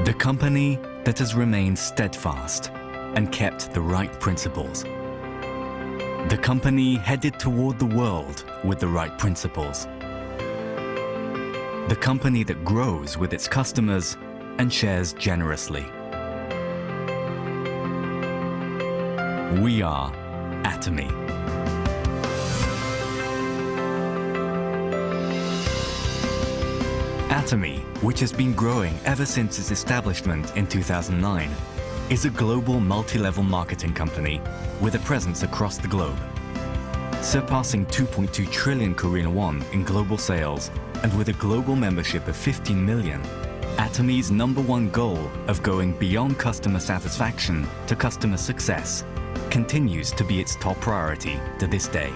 The company that has remained steadfast and kept the right principles. The company headed toward the world with the right principles. The company that grows with its customers and shares generously. We are Atomy. Atomy, which has been growing ever since its establishment in 2009, is a global multi-level marketing company with a presence across the globe. Surpassing 2.2 trillion Korean won in global sales and with a global membership of 15 million, Atomy's #1 goal of going beyond customer satisfaction to customer success continues to be its top priority to this day.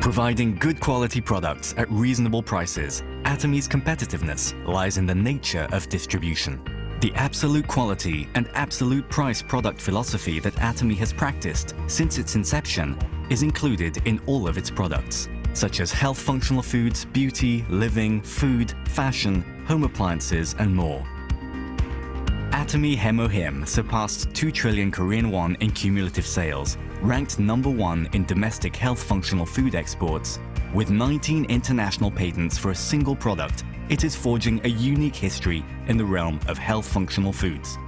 Providing good quality products at reasonable prices, Atomy's competitiveness lies in the nature of distribution. The absolute quality and absolute price product philosophy that Atomy has practiced since its inception is included in all of its products, such as health functional foods, beauty, living, food, fashion, home appliances, and more. Atomy Hemohim surpassed 2 trillion Korean won in cumulative sales, ranked #1 in domestic health functional food exports. With 19 international patents for a single product, it is forging a unique history in the realm of health functional foods.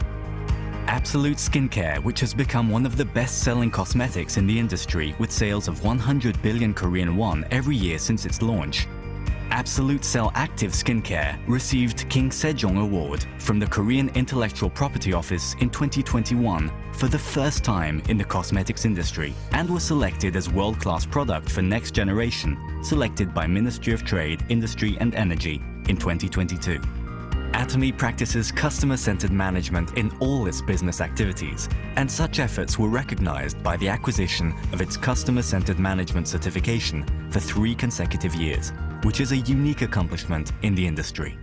Absolute Skincare, which has become one of the best-selling cosmetics in the industry with sales of 100 billion Korean won every year since its launch. Absolute Cell Active Skincare received King Sejong Award from the Korean Intellectual Property Office in 2021 for the first time in the cosmetics industry and was selected as world-class product for next generation, selected by Ministry of Trade, Industry and Energy in 2022. Atomy practices customer-centered management in all its business activities, and such efforts were recognized by the acquisition of its customer-centered management certification for 3 consecutive years, which is a unique accomplishment in the industry.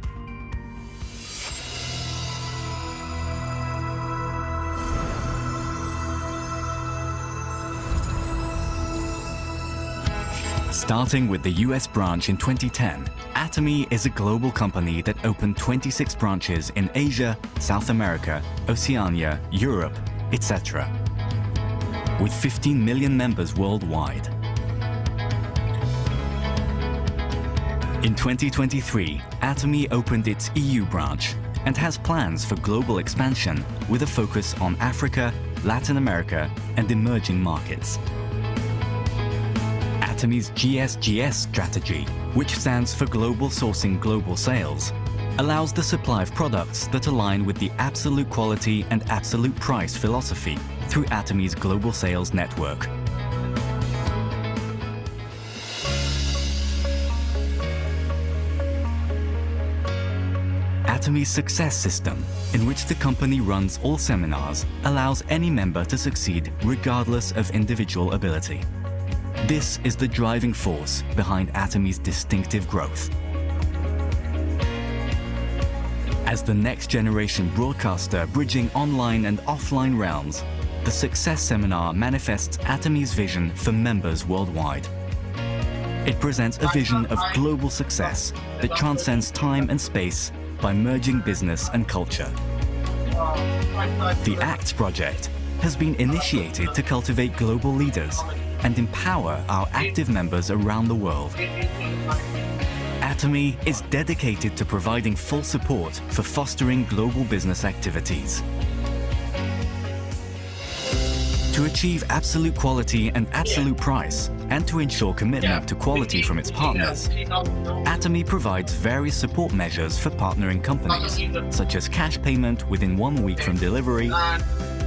Starting with the US branch in 2010, Atomy is a global company that opened 26 branches in Asia, South America, Oceania, Europe, etc., with 15 million members worldwide. In 2023, Atomy opened its EU branch and has plans for global expansion with a focus on Africa, Latin America, and emerging markets. Atomy's GSGS strategy, which stands for Global Sourcing Global Sales, allows the supply of products that align with the absolute quality and absolute price philosophy through Atomy's global sales network. Atomy's success system, in which the company runs all seminars, allows any member to succeed regardless of individual ability. This is the driving force behind Atomy's distinctive growth. As the next generation broadcaster bridging online and offline realms, the Success Seminar manifests Atomy's vision for members worldwide. It presents a vision of global success that transcends time and space by merging business and culture. The ACTS project has been initiated to cultivate global leaders and empower our active members around the world. Atomy is dedicated to providing full support for fostering global business activities. To achieve absolute quality and absolute price, and to ensure commitment to quality from its partners, Atomy provides various support measures for partnering companies, such as cash payment within 1 week from delivery,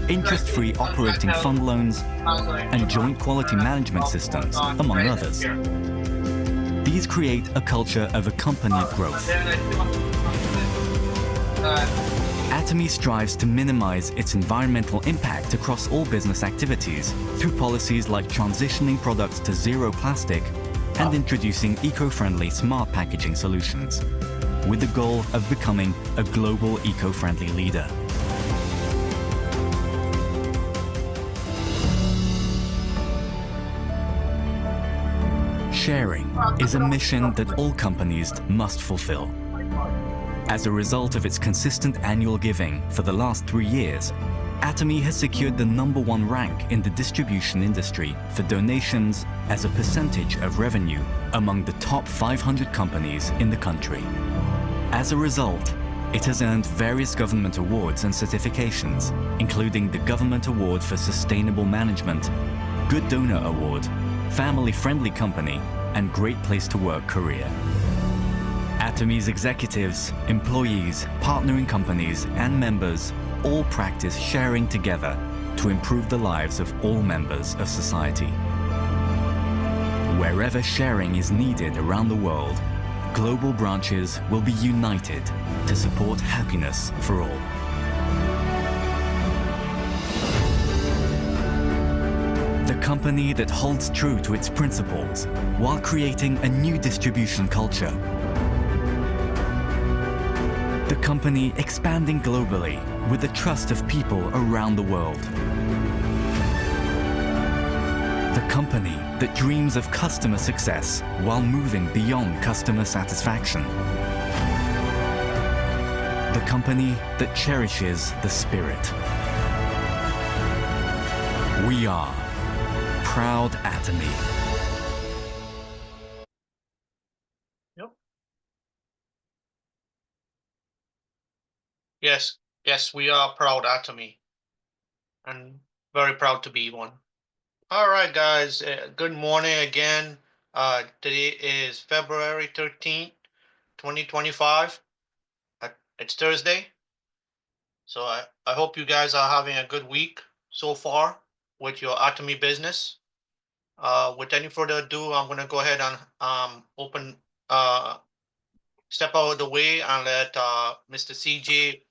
interest-free operating fund loans, and joint quality management systems, among others. These create a culture of accompanied growth. Atomy strives to minimize its environmental impact across all business activities through policies like transitioning products to zero plastic and introducing eco-friendly smart packaging solutions, with the goal of becoming a global eco-friendly leader. Sharing is a mission that all companies must fulfill. As a result of its consistent annual giving for the last 3 years, Atomy has secured the #1 rank in the distribution industry for donations as a percentage of revenue among the top 500 companies in the country. As a result, it has earned various government awards and certifications, including the Government Award for Sustainable Management, Good Donor Award, Family Friendly Company, and Great Place to Work Korea. Atomy's executives, employees, partnering companies, and members all practice sharing together to improve the lives of all members of society. Wherever sharing is needed around the world, global branches will be united to support happiness for all. The company that holds true to its principles while creating a new distribution culture. The company expanding globally with the trust of people around the world. The company that dreams of customer success while moving beyond customer satisfaction. The company that cherishes the spirit. We are proud Atomy. Yes, we are proud Atomy, and very proud to be one. All right, guys. Good morning again. Today is February 13th, 2025. It's Thursday. So I hope you guys are having a good week so far with your Atomy business. With any further ado, I'm going to go ahead and step out of the way and let Mr. CJ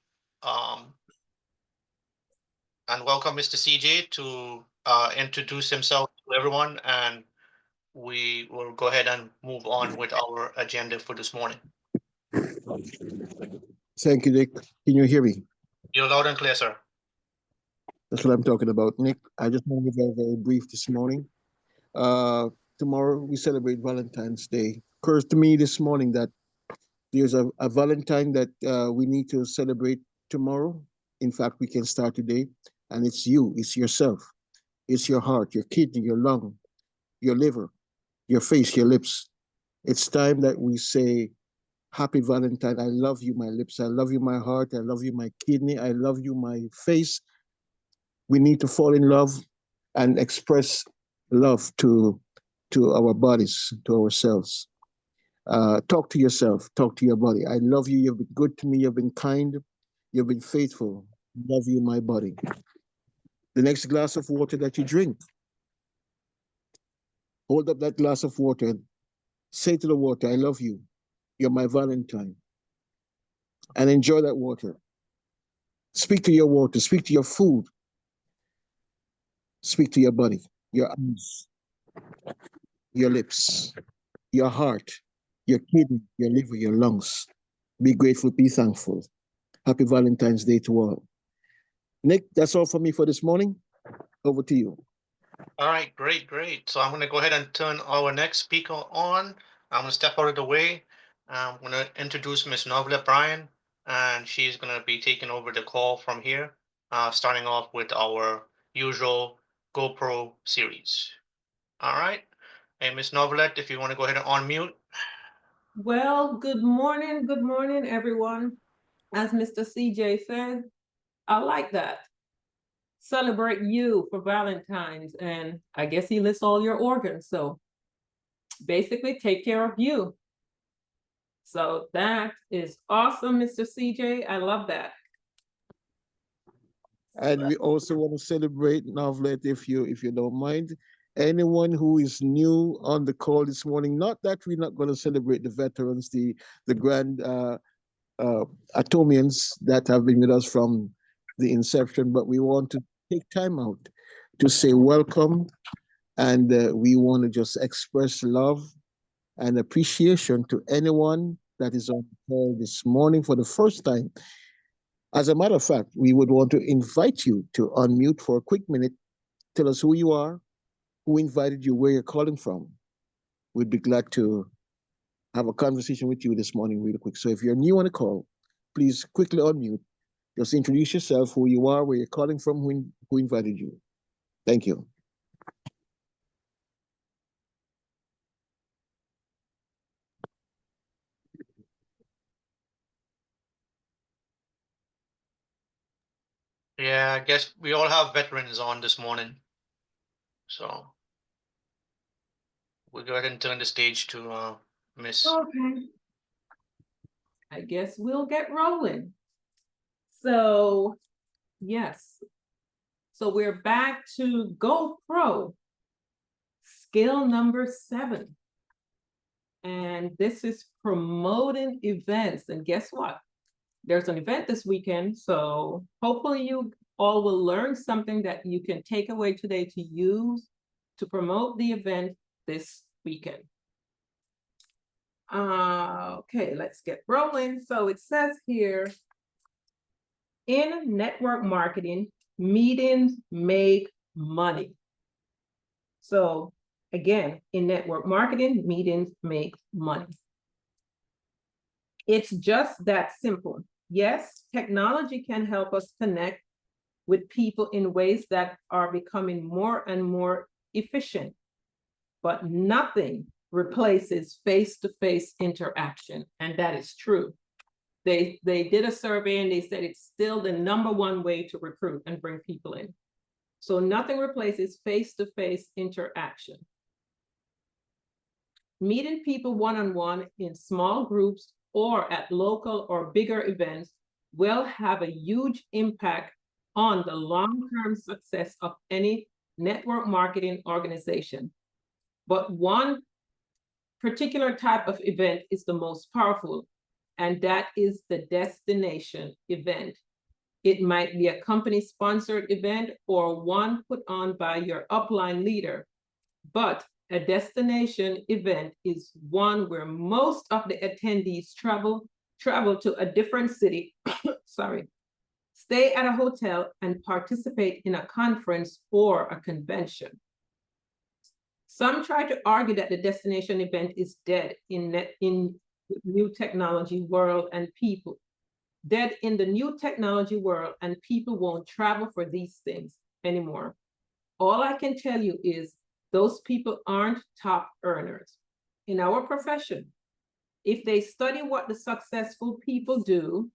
and welcome Mr. CJ to introduce himself to everyone, and we will go ahead and move on with our agenda for this morning. Thank you, Nick. Can you hear me? You're loud and clear, sir. That's what I'm talking about, Nick. I just want to be very, very brief this morning. Tomorrow we celebrate Valentine's Day. Occurs to me this morning that there's a Valentine that we need to celebrate tomorrow. In fact, we can start today, and it's you, it's yourself, it's your heart, your kidney, your lung, your liver, your face, your lips. It's time that we say, Happy Valentine. I love you, my lips. I love you, my heart. I love you, my kidney. I love you, my face. We need to fall in love and express love to our bodies, to ourselves. Talk to yourself. Talk to your body. I love you. You've been good to me. You've been kind. You've been faithful. Love you, my body. The next glass of water that you drink, hold up that glass of water. Say to the water, I love you. You're my Valentine. And enjoy that water. Speak to your water. Speak to your food. Speak to your body, your eyes, your lips, your heart, your kidney, your liver, your lungs. Be grateful, be thankful. Happy Valentine's Day to all. Nick, that's all for me for this morning. Over to you. All right, great. So I'm going to go ahead and turn our next speaker on. I'm going to step out of the way. I'm going to introduce Miss Novelet Bryan, and she's going to be taking over the call from here, starting off with our usual GoPro series. All right. Hey, Miss Novelet, if you want to go ahead and unmute. Well, good morning, everyone. As Mr. CJ said, I like that. Celebrate you for Valentine's, and I guess he lists all your organs. So basically, take care of you. So that is awesome, Mr. CJ. I love that. And we also want to celebrate, Novelet, if you don't mind, anyone who is new on the call this morning. Not that we're not going to celebrate the veterans, the grand Atomians that have been with us from the inception, but we want to take time out to say welcome, and we want to just express love and appreciation to anyone that is on the call this morning for the first time. As a matter of fact, we would want to invite you to unmute for a quick minute. Tell us who you are, who invited you, where you're calling from. we'd be glad to have a conversation with you this morning real quick. So if you're new on the call, please quickly unmute. Just introduce yourself, who you are, where you're calling from, who invited you. Thank you. Yeah, I guess we all have veterans on this morning. So we'll go ahead and turn the stage to Miss. Okay. I guess we'll get rolling. So, yes. So we're back to GoPro, skill number 7. And this is promoting events. And guess what? There's an event this weekend. So hopefully you all will learn something that you can take away today to use to promote the event this weekend. Okay, let's get rolling. So it says here, in network marketing, meetings make money. So again, in network marketing, meetings make money. It's just that simple. Yes, technology can help us connect with people in ways that are becoming more and more efficient, but nothing replaces face-to-face interaction, and that is true. They did a survey and they said it's still the #1 way to recruit and bring people in. So nothing replaces face-to-face interaction. Meeting people one-on-one in small groups or at local or bigger events will have a huge impact on the long-term success of any network marketing organization. But one particular type of event is the most powerful, and that is the destination event. It might be a company-sponsored event or one put on by your upline leader, but a destination event is one where most of the attendees travel to a different city, sorry, stay at a hotel and participate in a conference or a convention. Some try to argue that the destination event is dead in new technology world and people. Dead in the new technology world, and people won't travel for these things anymore. All I can tell you is those people aren't top earners. In our profession, if they study what the successful people do,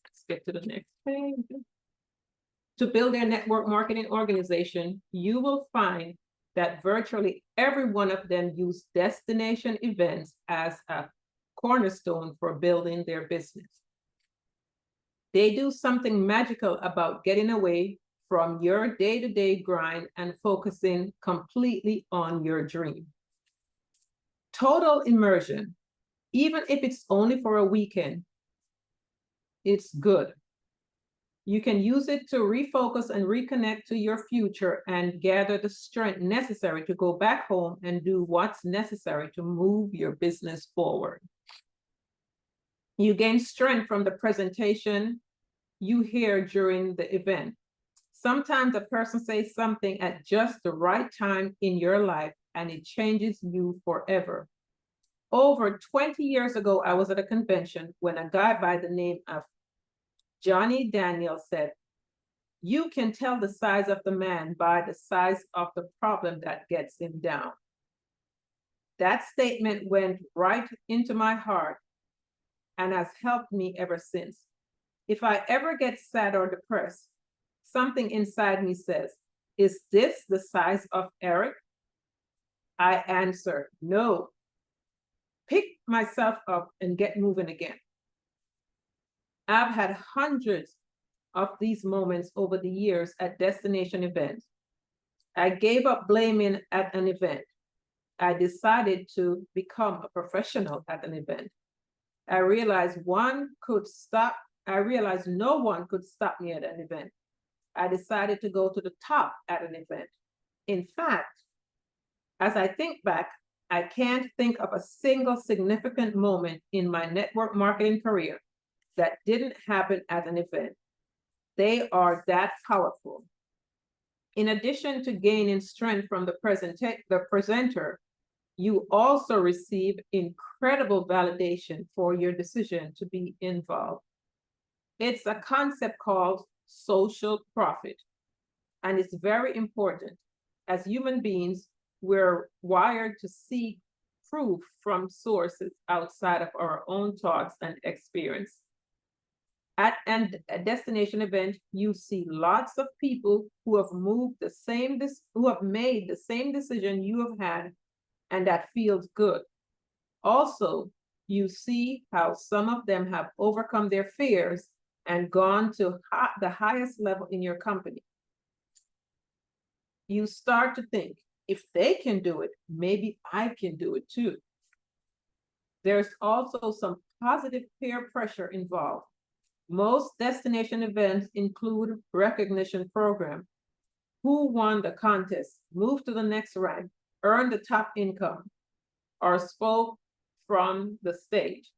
let's get to the next page, to build their network marketing organization, you will find that virtually every one of them use destination events as a cornerstone for building their business. They do something magical about getting away from your day-to-day grind and focusing completely on your dream. Total immersion, even if it's only for a weekend, it's good. You can use it to refocus and reconnect to your future and gather the strength necessary to go back home and do what's necessary to move your business forward. You gain strength from the presentation you hear during the event. Sometimes a person says something at just the right time in your life and it changes you forever. Over 20 years ago, I was at a convention when a guy by the name of Johnny Daniel said, "You can tell the size of the man by the size of the problem that gets him down." That statement went right into my heart and has helped me ever since. If I ever get sad or depressed, something inside me says, "Is this the size of Eric?" I answer, "No." Pick myself up and get moving again. I've had hundreds of these moments over the years at destination events. I gave up blaming at an event. I decided to become a professional at an event. I realized no one could stop me at an event. I decided to go to the top at an event. In fact, as I think back, I can't think of a single significant moment in my network marketing career that didn't happen at an event. They are that powerful. In addition to gaining strength from the presenter, You also receive incredible validation for your decision to be involved. It's a concept called social profit, and it's very important. As human beings, we're wired to seek proof from sources outside of our own thoughts and experience. At a destination event, you see lots of people who have who have made the same decision you have had, and that feels good. Also, you see how some of them have overcome their fears and gone to the highest level in your company. You start to think, if they can do it, maybe I can do it too. There's also some positive peer pressure involved. Most destination events include recognition program. Who won the contest, moved to the next rank, earned the top income, or spoke from the stage.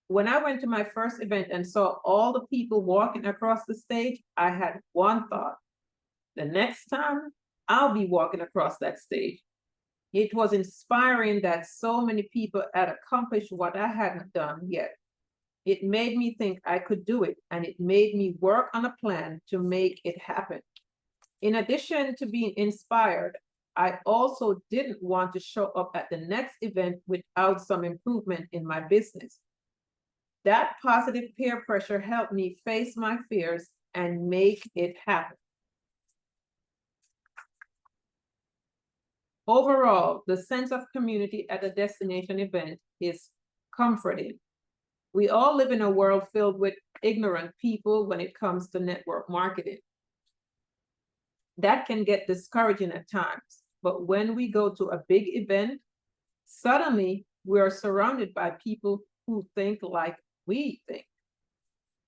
When I went to my first event and saw all the people walking across the stage, I had one thought. The next time, I'll be walking across that stage. It was inspiring that so many people had accomplished what I hadn't done yet. It made me think I could do it, and it made me work on a plan to make it happen. In addition to being inspired, I also didn't want to show up at the next event without some improvement in my business. That positive peer pressure helped me face my fears and make it happen. Overall, the sense of community at a destination event is comforting. We all live in a world filled with ignorant people when it comes to network marketing. That can get discouraging at times, but when we go to a big event, suddenly we are surrounded by people who think like we think.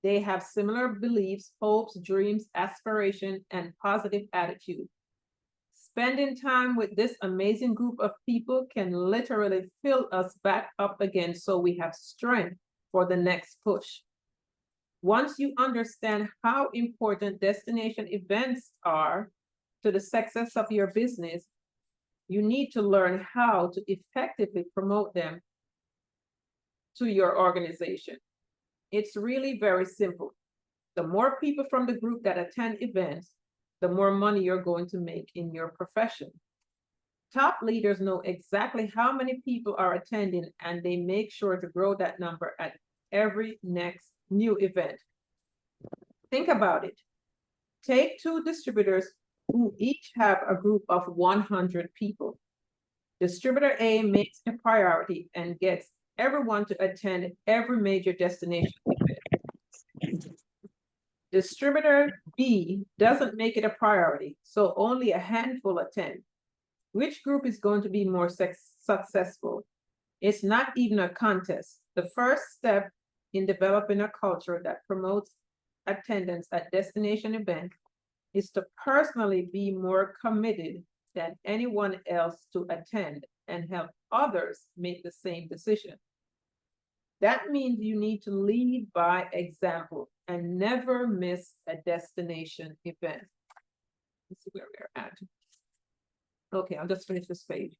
They have similar beliefs, hopes, dreams, aspirations, and positive attitude. Spending time with this amazing group of people can literally fill us back up again so we have strength for the next push. Once you understand how important destination events are to the success of your business, you need to learn how to effectively promote them to your organization. It's really very simple. The more people from the group that attend events, the more money you're going to make in your profession. Top leaders know exactly how many people are attending, and they make sure to grow that number at every next new event. Think about it. Take two distributors who each have a group of 100 people. Distributor A makes a priority and gets everyone to attend every major destination event. Distributor B doesn't make it a priority, so only a handful attend. Which group is going to be more successful? It's not even a contest. The first step in developing a culture that promotes attendance at destination events is to personally be more committed than anyone else to attend and help others make the same decision. That means you need to lead by example and never miss a destination event. Let's see where we're at. Okay, I'll just finish this page.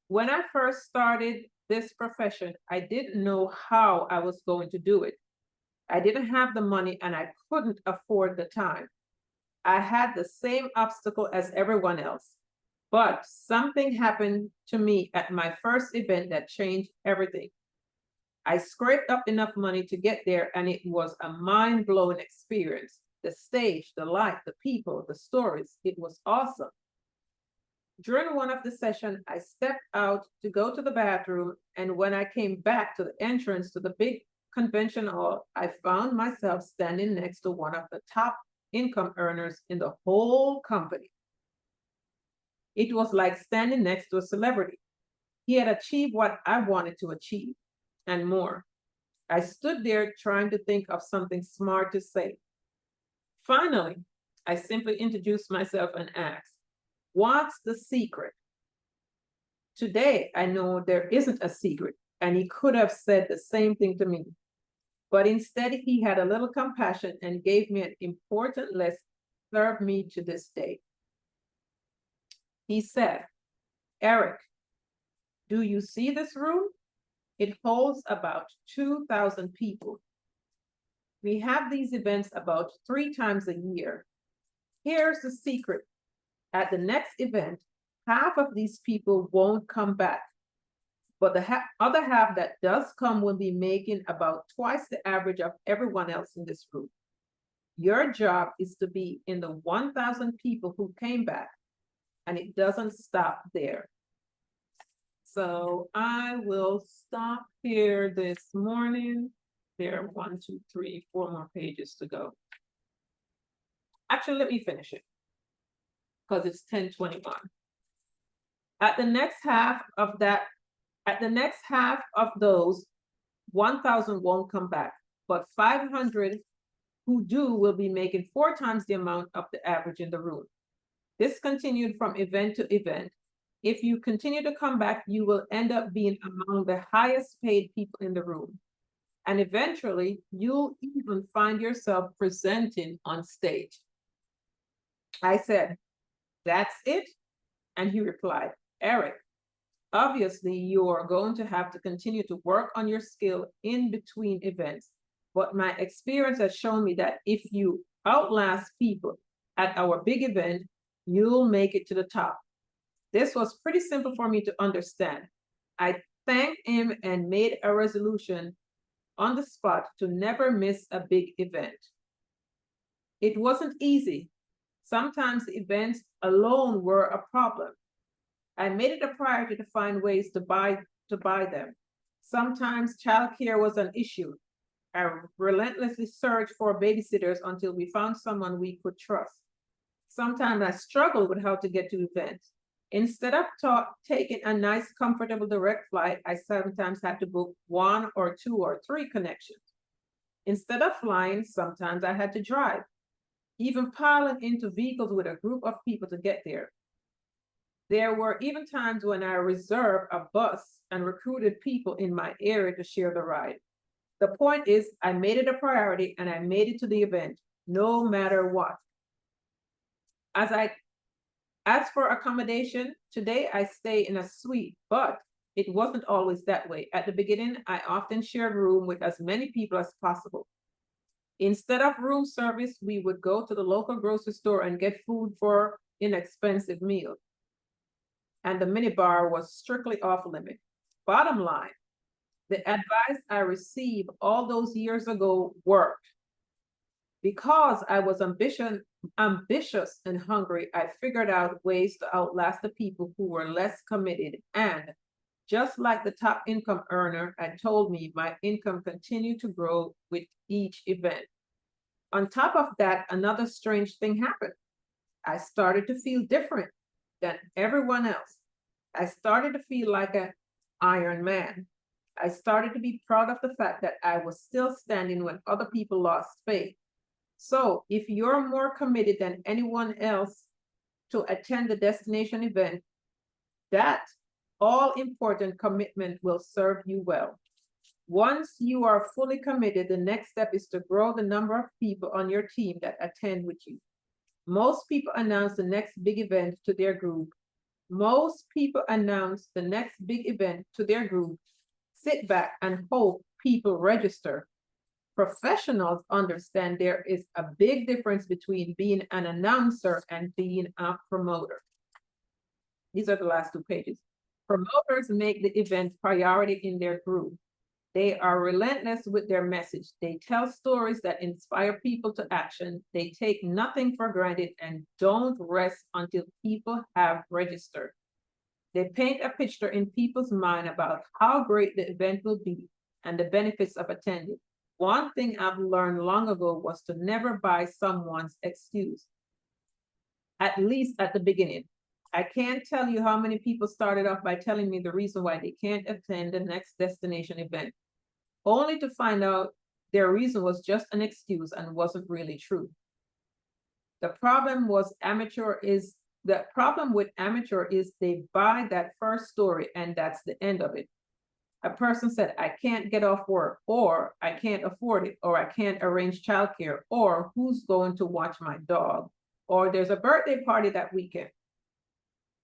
When I first started this profession, I didn't know how I was going to do it. I didn't have the money and I couldn't afford the time. I had the same obstacle as everyone else, but something happened to me at my first event that changed everything. I scraped up enough money to get there, and it was a mind-blowing experience. The stage, the light, the people, the stories, it was awesome. During one of the sessions, I stepped out to go to the bathroom, and when I came back to the entrance to the big convention hall, I found myself standing next to one of the top income earners in the whole company. It was like standing next to a celebrity. He had achieved what I wanted to achieve and more. I stood there trying to think of something smart to say. Finally, I simply introduced myself and asked, "What's the secret?" Today, I know there isn't a secret, and he could have said the same thing to me. But instead, he had a little compassion and gave me an important lesson that served me to this day. He said, "Eric, Do you see this room? It holds about 2,000 people. We have these events about 3 times a year. Here's the secret. At the next event, half of these people won't come back, but the other half that does come will be making about twice the average of everyone else in this room. Your job is to be in the 1,000 people who came back, and it doesn't stop there. So I will stop here this morning. There are 1, 2, 3, 4 more pages to go. Actually, let me finish it because it's 10:21. At the next half of those, 1,000 won't come back, but 500 who do will be making 4 times the amount of the average in the room. This continued from event to event. If you continue to come back, you will end up being among the highest paid people in the room. And eventually, you'll even find yourself presenting on stage. I said, "That's it?" And he replied, "Eric, obviously you are going to have to continue to work on your skill in between events. But my experience has shown me that if you outlast people at our big event, you'll make it to the top." This was pretty simple for me to understand. I thanked him and made a resolution on the spot to never miss a big event. It wasn't easy. Sometimes the events alone were a problem. I made it a priority to find ways to buy them. Sometimes childcare was an issue. I relentlessly searched for babysitters until we found someone we could trust. Sometimes I struggled with how to get to events. Instead of taking a nice, comfortable direct flight, I sometimes had to book 1 or 2 or 3 connections. Instead of flying, sometimes I had to drive, even piling into vehicles with a group of people to get there. There were even times when I reserved a bus and recruited people in my area to share the ride. The point is, I made it a priority and I made it to the event, no matter what. As for accommodation, today I stay in a suite, but it wasn't always that way. At the beginning, I often shared room with as many people as possible. Instead of room service, we would go to the local grocery store and get food for inexpensive meals. And the minibar was strictly off limit. Bottom line, the advice I received all those years ago worked. Because I was ambitious and hungry, I figured out ways to outlast the people who were less committed. And just like the top income earner had told me, my income continued to grow with each event. On top of that, another strange thing happened. I started to feel different than everyone else. I started to feel like an Iron Man. I started to be proud of the fact that I was still standing when other people lost faith. So if you're more committed than anyone else to attend the destination event, that all-important commitment will serve you well. Once you are fully committed, the next step is to grow the number of people on your team that attend with you. Most people announce the next big event to their group. Sit back and hope people register. Professionals understand there is a big difference between being an announcer and being a promoter. These are the last 2 pages. Promoters make the event priority in their group. They are relentless with their message. They tell stories that inspire people to action. They take nothing for granted and don't rest until people have registered. They paint a picture in people's mind about how great the event will be and the benefits of attending. One thing I've learned long ago was to never buy someone's excuse, at least at the beginning. I can't tell you how many people started off by telling me the reason why they can't attend the next destination event, only to find out their reason was just an excuse and wasn't really true. The problem with amateur is they buy that first story and that's the end of it. A person said, I can't get off work, or I can't afford it, or I can't arrange childcare, or who's going to watch my dog, or there's a birthday party that weekend.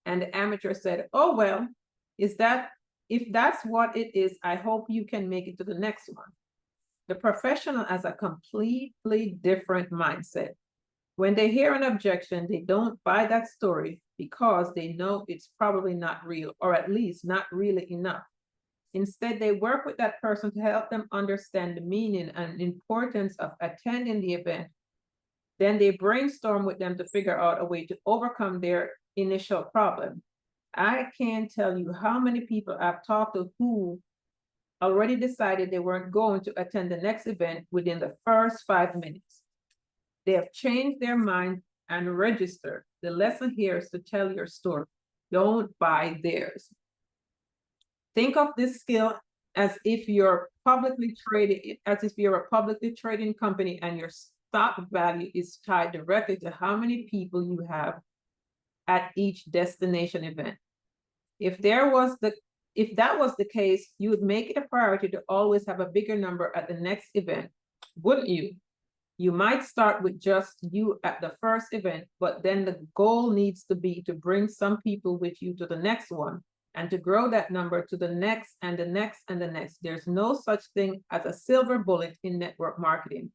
And the amateur said, oh, well, is that if that's what it is, I hope you can make it to the next one. The professional has a completely different mindset. When they hear an objection, they don't buy that story because they know it's probably not real, or at least not really enough. Instead, they work with that person to help them understand the meaning and importance of attending the event. Then they brainstorm with them to figure out a way to overcome their initial problem. I can't tell you how many people I've talked to who already decided they weren't going to attend the next event within the first 5 minutes. They have changed their mind and registered. The lesson here is to tell your story. Don't buy theirs. Think of this skill as if you're publicly traded, as if you're a publicly trading company and your stock value is tied directly to how many people you have at each destination event. If that was the case, you would make it a priority to always have a bigger number at the next event, wouldn't you? You might start with just you at the first event, but then the goal needs to be to bring some people with you to the next one and to grow that number to the next and the next and the next. There's no such thing as a silver bullet in network marketing,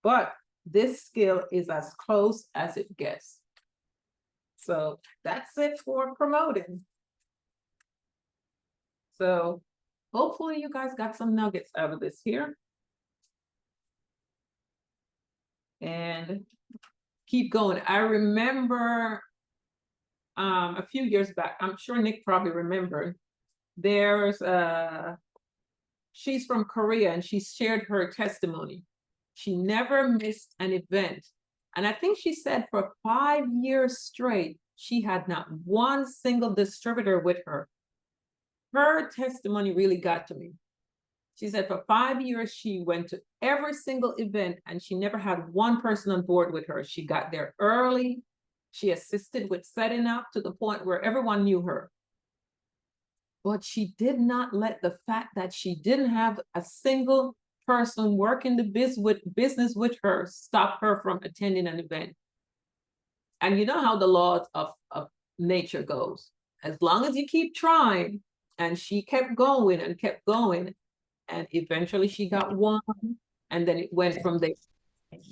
but this skill is as close as it gets. So that's it for promoting. So hopefully you guys got some nuggets out of this here. And keep going. I remember a few years back, I'm sure Nick probably remembered, she's from Korea and she shared her testimony. She never missed an event. And I think she said for 5 years straight, she had not one single distributor with her. Her testimony really got to me. She said for 5 years, she went to every single event and she never had one person on board with her. She got there early. She assisted with setting up to the point where everyone knew her. But she did not let the fact that she didn't have a single person working the business with her stop her from attending an event. And you know how the laws of nature goes. As long as you keep trying, and she kept going and kept going, and eventually she got one, and then it went from there.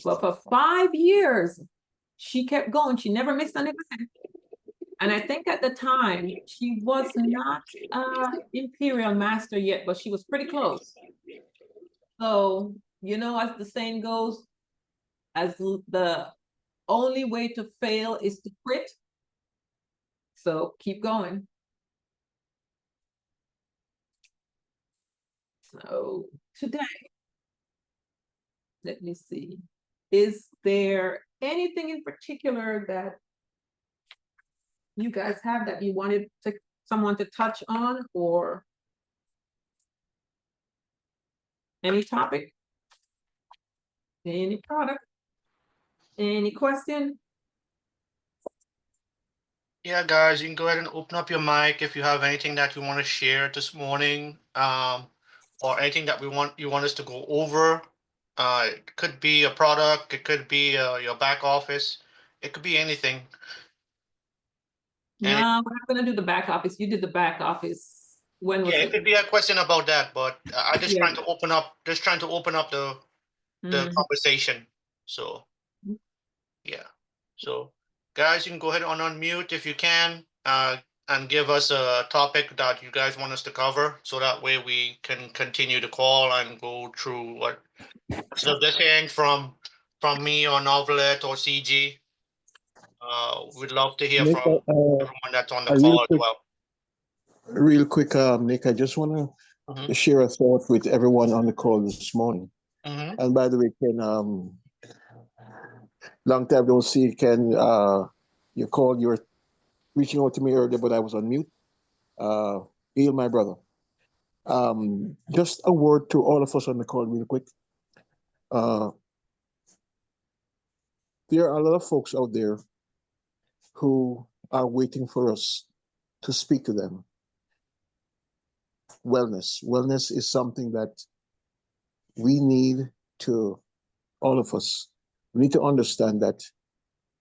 But for 5 years, she kept going. She never missed an event. And I think at the time, she was not Imperial Master yet, but she was pretty close. So, you know, as the saying goes, as the only way to fail is to quit. So keep going. So today, let me see. Is there anything in particular that you guys have that you wanted someone to touch on, or any topic, any product, any question? Yeah, guys, you can go ahead and open up your mic if you have anything that you want to share this morning, or anything that you want us to go over. It could be a product, it could be your back office, it could be anything. No, we're not gonna do the back office. You did the back office. When was Yeah, it it? could be a question about that, but I just Yeah. trying to open up, the conversation. So yeah. So guys, you can go ahead and unmute if you can, and give us a topic that you guys want us to cover, so that way we can continue the call and go through what. So just hearing from me or Novelet or CG. We'd love to hear Nick, from everyone that's on the a call as well. real quick, Nick, I just want to Mm-hmm. share a thought with everyone on the call this morning. Mm-hmm. And by the way, Ken, long time don't see, Ken. You were reaching out to me earlier, but I was on mute. Neil, my brother. Just a word to all of us on the call, real quick. There are a lot of folks out there who are waiting for us to speak to them. Wellness is something that we need to, all of us, we need to understand that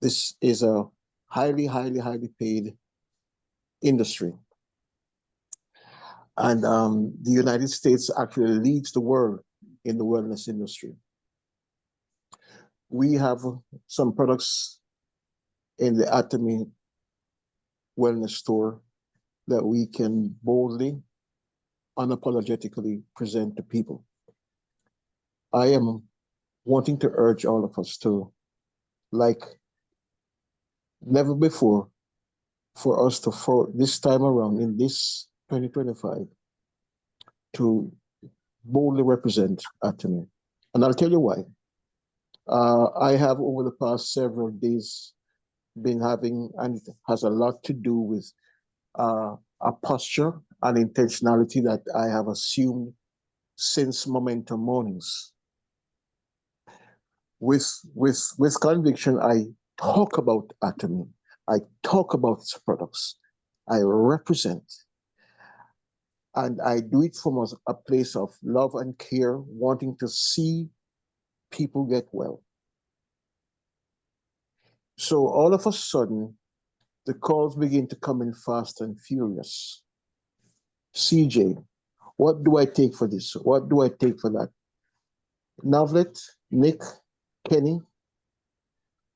this is a highly, highly, highly paid industry. And the United States actually leads the world in the wellness industry. We have some products in the Atomy Wellness Store that we can boldly, unapologetically present to people. I am wanting to urge all of us to, like never before, for us to, for this time around in this 2025, to boldly represent Atomy. And I'll tell you why. I have over the past several days been having, and it has a lot to do with a posture and intentionality that I have assumed since Momentum Mornings. With conviction, I talk about Atomy. I talk about its products. I represent, and I do it from a place of love and care, wanting to see people get well. So all of a sudden, the calls begin to come in fast and furious. CJ, what do I take for this? What do I take for that? Novlet, Nick, Kenny,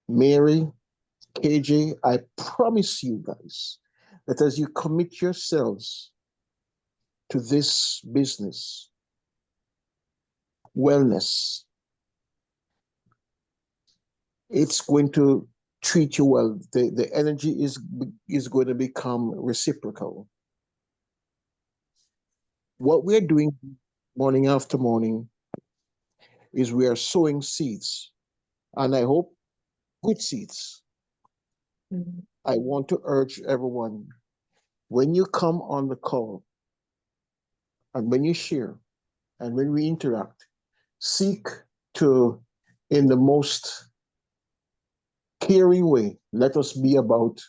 Mary, KJ, I promise you guys that as you commit yourselves to this business, wellness, it's going to treat you well. The energy is going to become reciprocal. What we're doing morning after morning is we are sowing seeds, and I hope good seeds. I want to urge everyone, when you come on the call and when you share and when we interact, seek to, in the most caring way, let us be about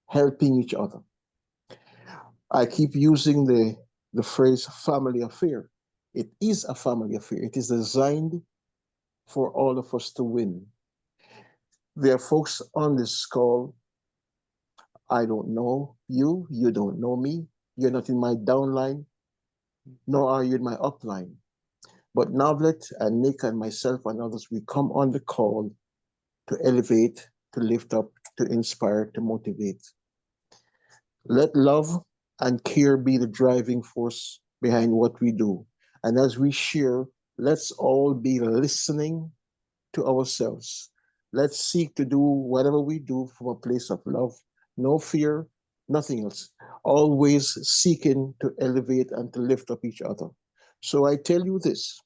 helping each other. I keep using the phrase family affair. It is a family affair. It is designed for all of us to win. There are folks on this call, I don't know you, you don't know me, you're not in my downline, nor are you in my upline. But Novlet and Nick and myself and others, we come on the call to elevate, to lift up, to inspire, to motivate. Let love and care be the driving force behind what we do. And as we share, let's all be listening to ourselves. Let's seek to do whatever we do from a place of love, no fear, nothing else. Always seeking to elevate and to lift up each other. So I tell you this,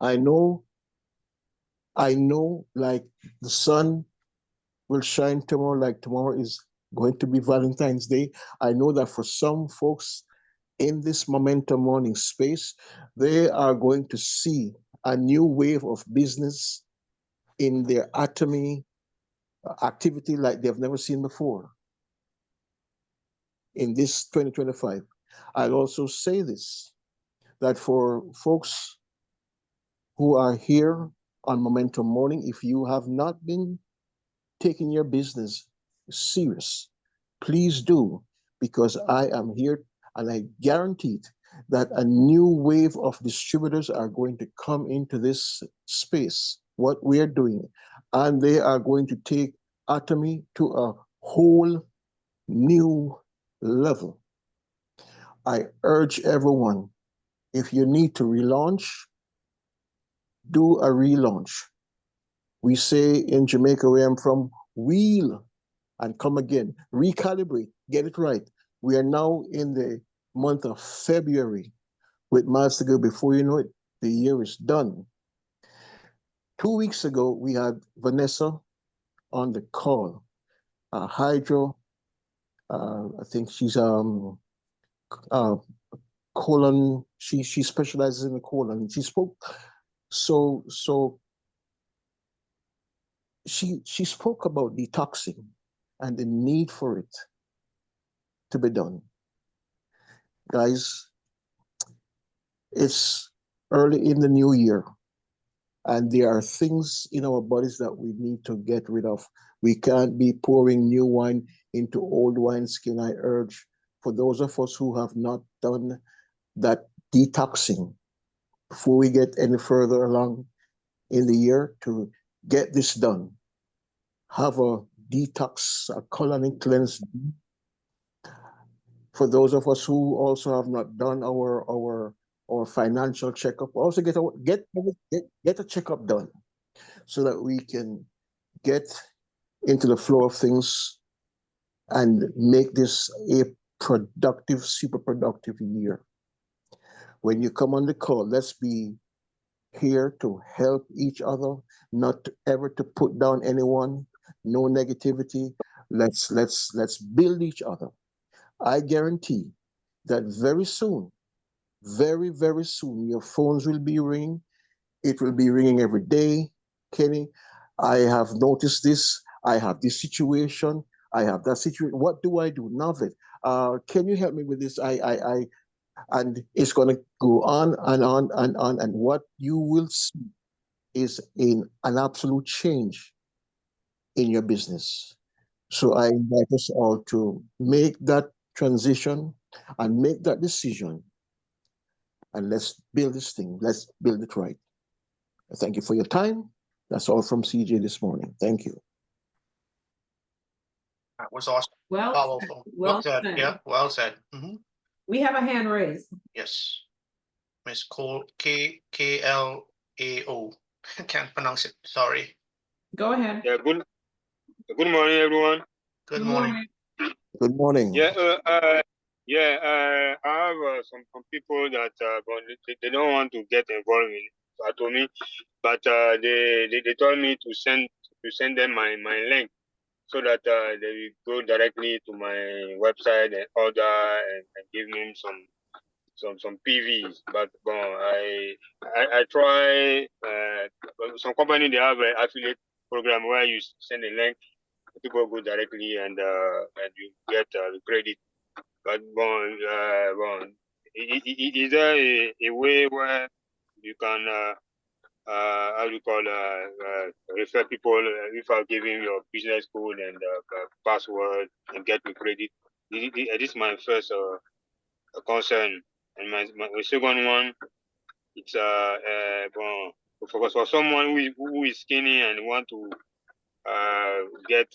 I know like the sun will shine tomorrow, like tomorrow is going to be Valentine's Day. I know that for some folks in this Momentum Morning space, they are going to see a new wave of business in their Atomy activity like they've never seen before in this 2025. I'll also say this, that for folks who are here on Momentum Morning, if you have not been taking your business serious, please do, because I am here and I guarantee that a new wave of distributors are going to come into this space, what we are doing, and they are going to take Atomy to a whole new level. I urge everyone, if you need to relaunch, do a relaunch. We say in Jamaica, where I'm from, wheel and come again, recalibrate, get it right. We are now in the month of February with miles to go. Before you know it, the year is done. 2 weeks ago, we had Vanessa on the call, hydro. I think she's colon. She specializes in the colon. She spoke so she spoke about detoxing and the need for it to be done. Guys, it's early in the new year, and there are things in our bodies that we need to get rid of. We can't be pouring new wine into old wineskin. I urge for those of us who have not done that detoxing before we get any further along in the year, to get this done. Have a detox, a colony cleanse. For those of us who also have not done our financial checkup, also get a checkup done so that we can get into the flow of things and make this a productive, super productive year. When you come on the call, let's be here to help each other, not ever to put down anyone, no negativity. Let's build each other. I guarantee that very soon, very, very soon, your phones will be ringing. It will be ringing every day. Kenny, I have noticed this. I have this situation. I have that situation. What do I do? Nothing. Can you help me with this? And it's going to go on and on and on. And what you will see is an absolute change in your business. So I invite us all to make that transition and make that decision. And let's build this thing. Let's build it right. Thank you for your time. That's all from CJ this morning. Thank you. That was awesome. Well, Powerful. well said. said. Yeah, well said. We have a hand raised. Yes. Miss Cole, KLAO. Can't pronounce it. Sorry. Go ahead. Yeah, good morning, everyone. Good morning. Good morning. Yeah, I have some people that they don't want to get involved in Atomy, but they told me to send them my link so that they will go directly to my website and order and give me some PVs. But I try some company, they have an affiliate program where you send a link, people go directly and you get the credit. But is there a way where you can how do you call refer people without giving your business code and password and get the credit? This is my first concern, and my second one, it's for someone who is skinny and want to get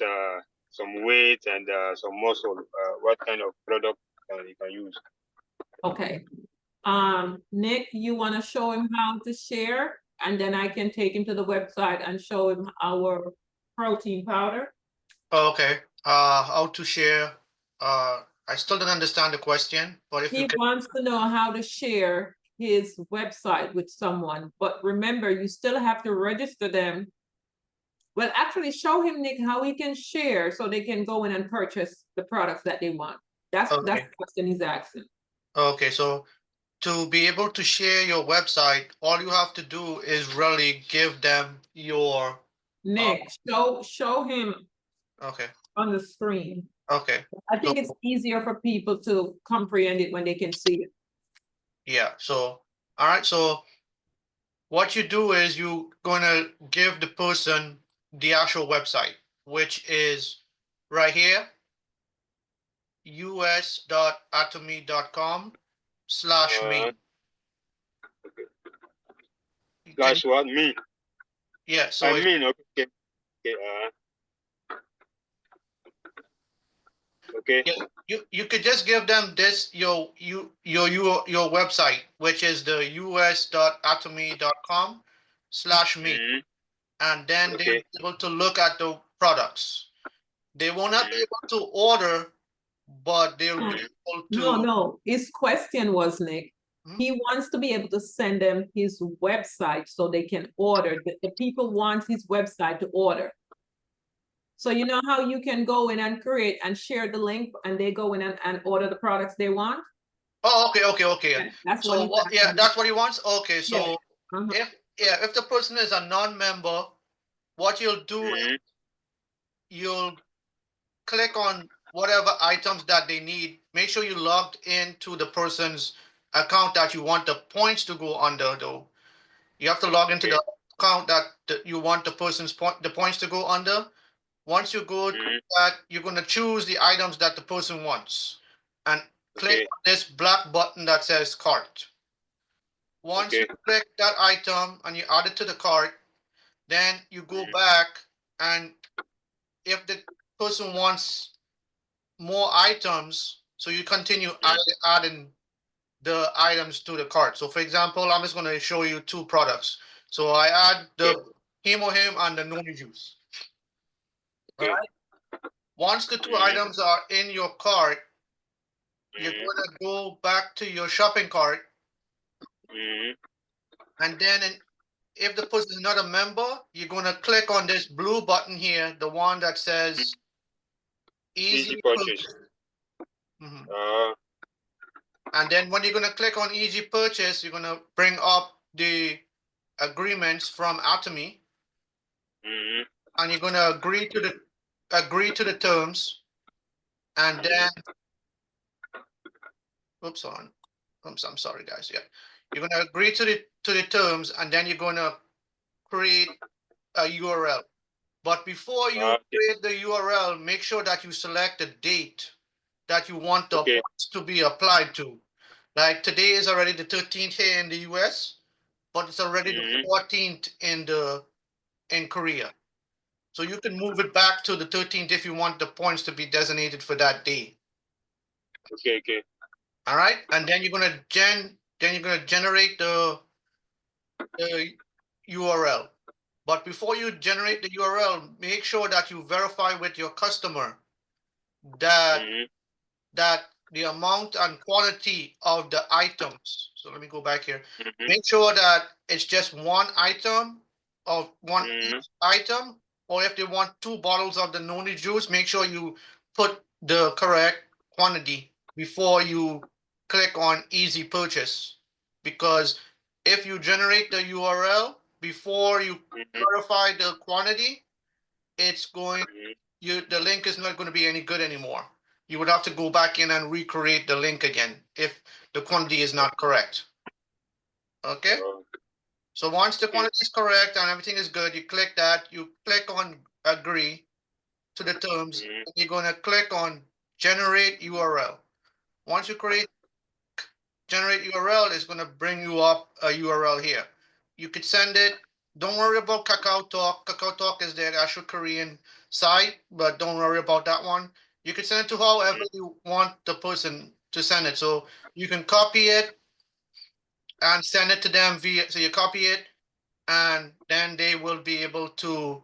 some weight and some muscle, what kind of product you can use? Okay. Nick, you want to show him how to share, and then I can take him to the website and show him our protein powder. Okay. How to share? I still don't understand the question, but if He you can. wants to know how to share his website with someone, but remember, you still have to register them. Well, actually, show him, Nick, how he can share so they can go in and purchase the products that they want. That's the question he's asking. Okay, so to be able to share your website, all you have to do is really give them your Nick, show him okay. on the screen. Okay. I think it's easier for people to comprehend it when they can see it. Yeah, so all right, so what you do is you're gonna give the person the actual website, which is right here, us.atomy.com/me. Slash what? Me? Yeah, so I mean, okay. Okay. Yeah, you could just give them this your website, which is the us.atomy.com/me, and then they'll be able to look at the products. They will not be able to order, but they'll be able to. No. His question was, Nick, he wants to be able to send them his website so they can order. The people want his website to order. So you know how you can go in and create and share the link, and they go in and order the products they want? Oh, okay. Yeah, that's So what that's what he wants. Okay, so yeah. if the person is a non-member, what you'll do is you'll click on whatever items that they need. Make sure you logged into the person's account that you want the points to go under, though. You have to log into the account that you want the points to go under. Once you go to that, you're going to choose the items that the person wants. And click on this black button that says cart. Once you click that item and you add it to the cart, then you go back, and if the person wants more items, so you continue adding the items to the cart. So for example, I'm just going to show you 2 products. So I add the Hemohim and the noni juice. All right. Once the 2 items are in your cart, you're going to go back to your shopping cart, and then if the person is not a member, you're going to click on this blue button here, the one that says Easy Purchase. And then when you're going to click on Easy Purchase, you're going to bring up the agreements from Atomy, and you're going to agree to the terms, and then I'm sorry guys. Yeah, you're going to agree to the terms, and then you're going to create a URL. But before you create the URL, make sure that you select the date that you want the points to be applied to. Like today is already the 13th here in the US, but it's already the 14th in Korea. So you can move it back to the 13th if you want the points to be designated for that day. Okay. All right, and then you're gonna generate the URL. But before you generate the URL, make sure that you verify with your customer that the amount and quantity of the items. So let me go back here. Make sure that it's just one item of one each item, or if they want 2 bottles of the noni juice, make sure you put the correct quantity before you click on Easy Purchase. Because if you generate the URL before you verify the quantity, it's going the link is not going to be any good anymore. You would have to go back in and recreate the link again if the quantity is not correct. Okay. So once the quantity is correct and everything is good, you click that. You click on agree to the terms. And you're going to click on generate URL. Once you generate URL, it's going to bring you up a URL here. You could send it. Don't worry about Kakao Talk. Kakao Talk is their actual Korean site, but don't worry about that one. You can send it to however you want the person to send it. So you can copy it and send it to them so you copy it, and then they will be able to,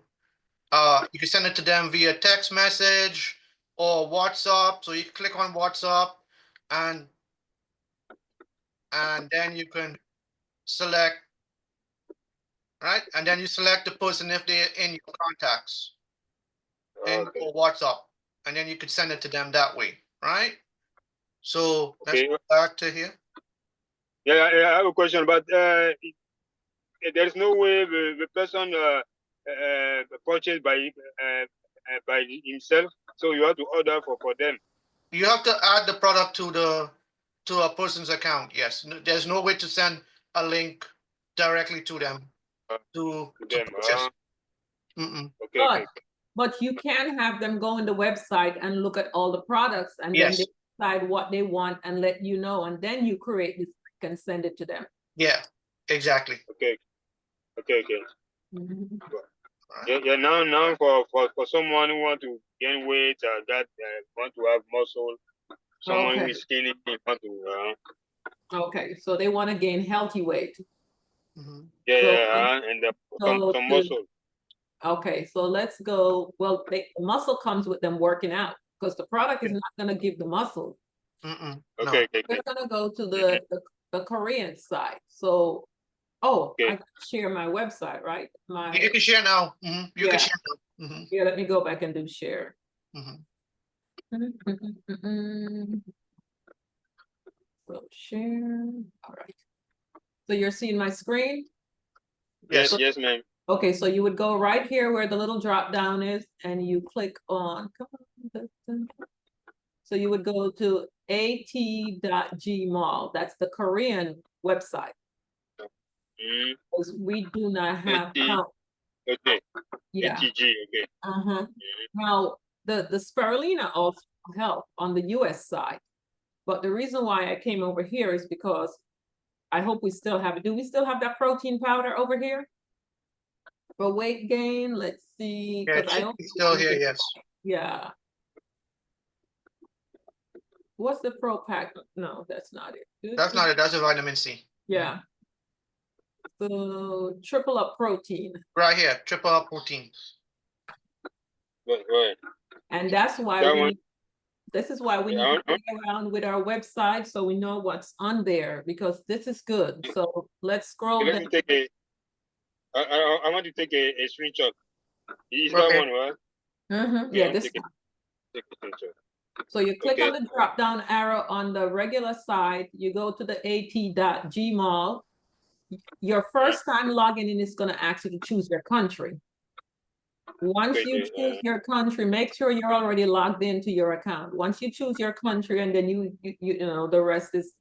you can send it to them via text message or WhatsApp. So you click on WhatsApp, and then you can select, right? And then you select the person if they're in your contacts in your WhatsApp, and then you could send it to them that way, right? So let's go back to here. Yeah, I have a question, but there's no way the person purchased by himself, so you have to order for them. You have to add the product to a person's account. Yes, there's no way to send a link directly to them to purchase. But you can have them go on the website and look at all the products, and then they decide what they want and let you know, and then you create this link and send it to them. Yeah, exactly. Okay. Yeah. Now for someone who want to gain weight, that want to have muscle, someone who is skinny want to. Okay, so they want to gain healthy weight. And some muscle. Okay, so let's go. Well, the muscle comes with them working out, because the product is not going to give the muscle. Okay. We're going to go to the Korean side. So, I can share my website, right? You can share now. You can share now. Yeah, let me go back and do share. So share. All right. So you're seeing my screen? Yes, yes, ma'am. Okay, so you would go right here where the little drop down is, and you click on, so you would go to at.gmall. That's the Korean website. Because we do not have count. Okay. Yeah. ATG, okay. Now the spirulina also help on the US side. But the reason why I came over here is because I hope we still have it. Do we still have that protein powder over here? For weight gain, let's see. Yeah, it Because I should also be still here, yes. yeah. What's the Pro Pack? No, that's not it. That's not it, that's a vitamin C. Yeah. So triple up protein. Right here, triple up protein. Right. And that's why That we one. this is why we Yeah, need to play around with our website so we know what's on there, because this is good. So let's scroll Let down. me take a. I want to take a screenshot. Is that Okay. one, right? Yeah, I'll this take one. Take a screenshot. So you click Okay. on the drop down arrow on the regular side, you go to the at.gmall. Your first time logging in is going to ask you to choose your country. Once you choose your country, make sure you're already logged into your account. Once you choose your country, and then you know the rest is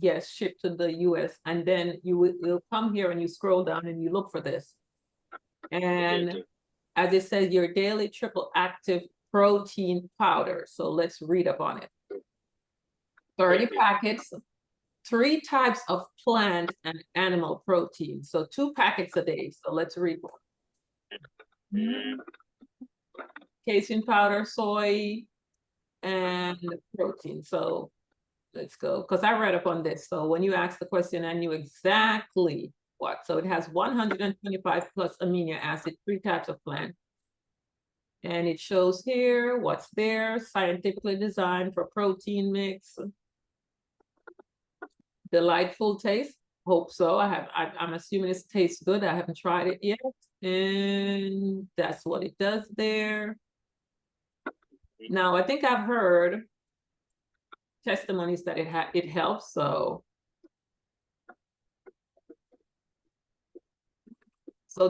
yes, shipped to the US, and then you will come here and you scroll down and you look for this. And Okay. as it says, your daily triple active protein powder. So let's read up on it. 30 Okay. packets, 3 types of plant and animal protein. So 2 packets a day. So let's read one. Casein powder, soy, and protein. So let's go, because I read up on this. So when you ask the question, I knew exactly what. So it has 125 plus amino acid, 3 types of plant. And it shows here what's there, scientifically designed for protein mix. Delightful taste. Hope so. I'm assuming it tastes good. I haven't tried it yet. And that's what it does there. Now, I think I've heard testimonies that it helps. So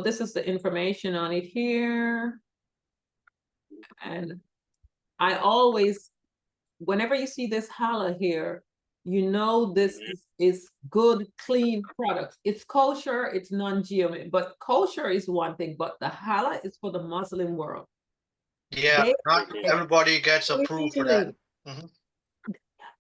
this is the information on it here. And I always, whenever you see this holla here, you know this is good, clean products. It's kosher, it's non-GMO, but kosher is one thing, but the halal is for the Muslim world. Yeah, not everybody gets approved for that.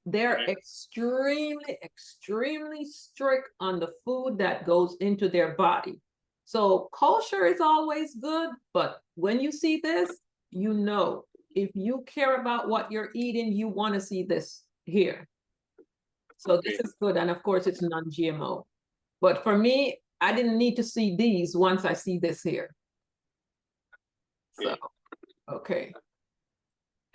They're extremely, extremely strict on the food that goes into their body. So kosher is always good, but when you see this, you know, if you care about what you're eating, you want to see this here. So this is good. And of course, it's non-GMO. But for me, I didn't need to see these once I see this here. So, okay.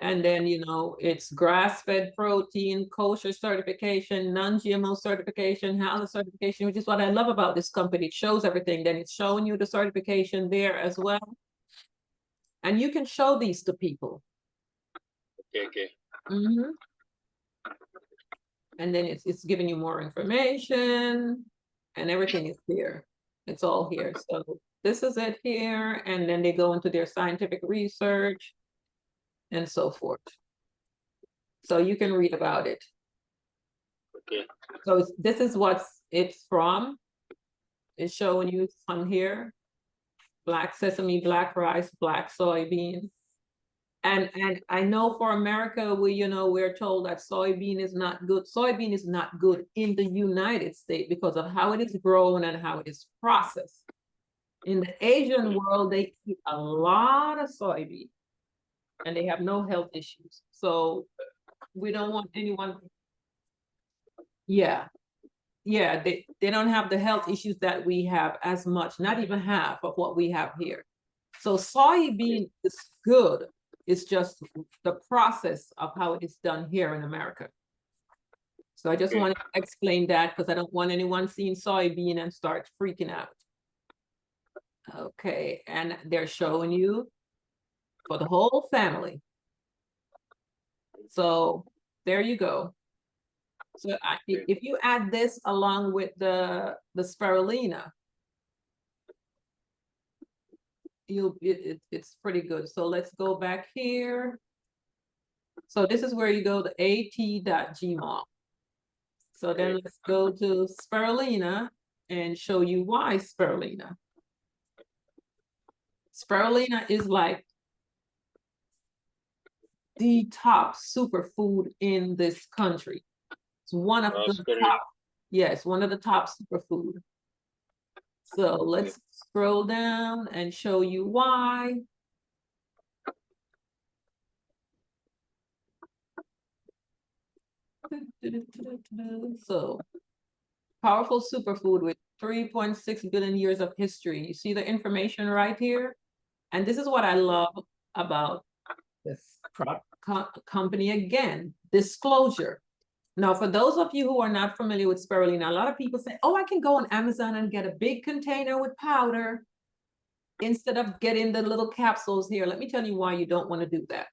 And then, you know, it's grass-fed protein, kosher certification, non-GMO certification, halal certification, which is what I love about this company. It shows everything. Then it's showing you the certification there as well. And you can show these to people. Okay. And then it's giving you more information and everything is here. It's all here. So this is it here. And then they go into their scientific research and so forth. So you can read about it. Okay. So this is what it's from. It's showing you on here. Black sesame, black rice, black soybeans. And I know for America, we're told that soybean is not good. Soybean is not good in the United States because of how it is grown and how it is processed. In the Asian world, they eat a lot of soybean and they have no health issues. So we don't want anyone. Yeah, they don't have the health issues that we have as much, not even half of what we have here. So soybean is good. It's just the process of how it is done here in America. So I just want to explain that because I don't want anyone seeing soybean and start freaking out. Okay, and they're showing you for the whole family. So there you go. So if you add this along with the spirulina, it's pretty good. So let's go back here. So this is where you go to at.gmall. So then let's go to spirulina and show you why spirulina. Spirulina is like the top superfood in this country. one of the top, yes, one of the top superfood. So let's scroll down and show you why. So powerful superfood with 3.6 billion years of history. You see the information right here? And this is what I love about this company again, disclosure. Now, for those of you who are not familiar with spirulina, a lot of people say, oh, I can go on Amazon and get a big container with powder instead of getting the little capsules here. Let me tell you why you don't want to do that.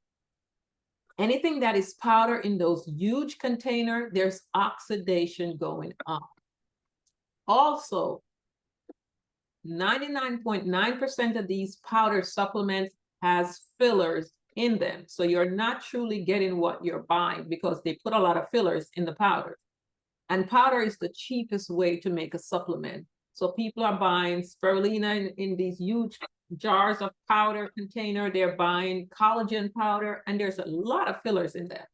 Anything that is powder in those huge container, there's oxidation going on. Also, 99.9% of these powder supplements has fillers in them. So you're not truly getting what you're buying because they put a lot of fillers in the powder. And powder is the cheapest way to make a supplement. So people are buying spirulina in these huge jars of powder container. They're buying collagen powder, and there's a lot of fillers in that.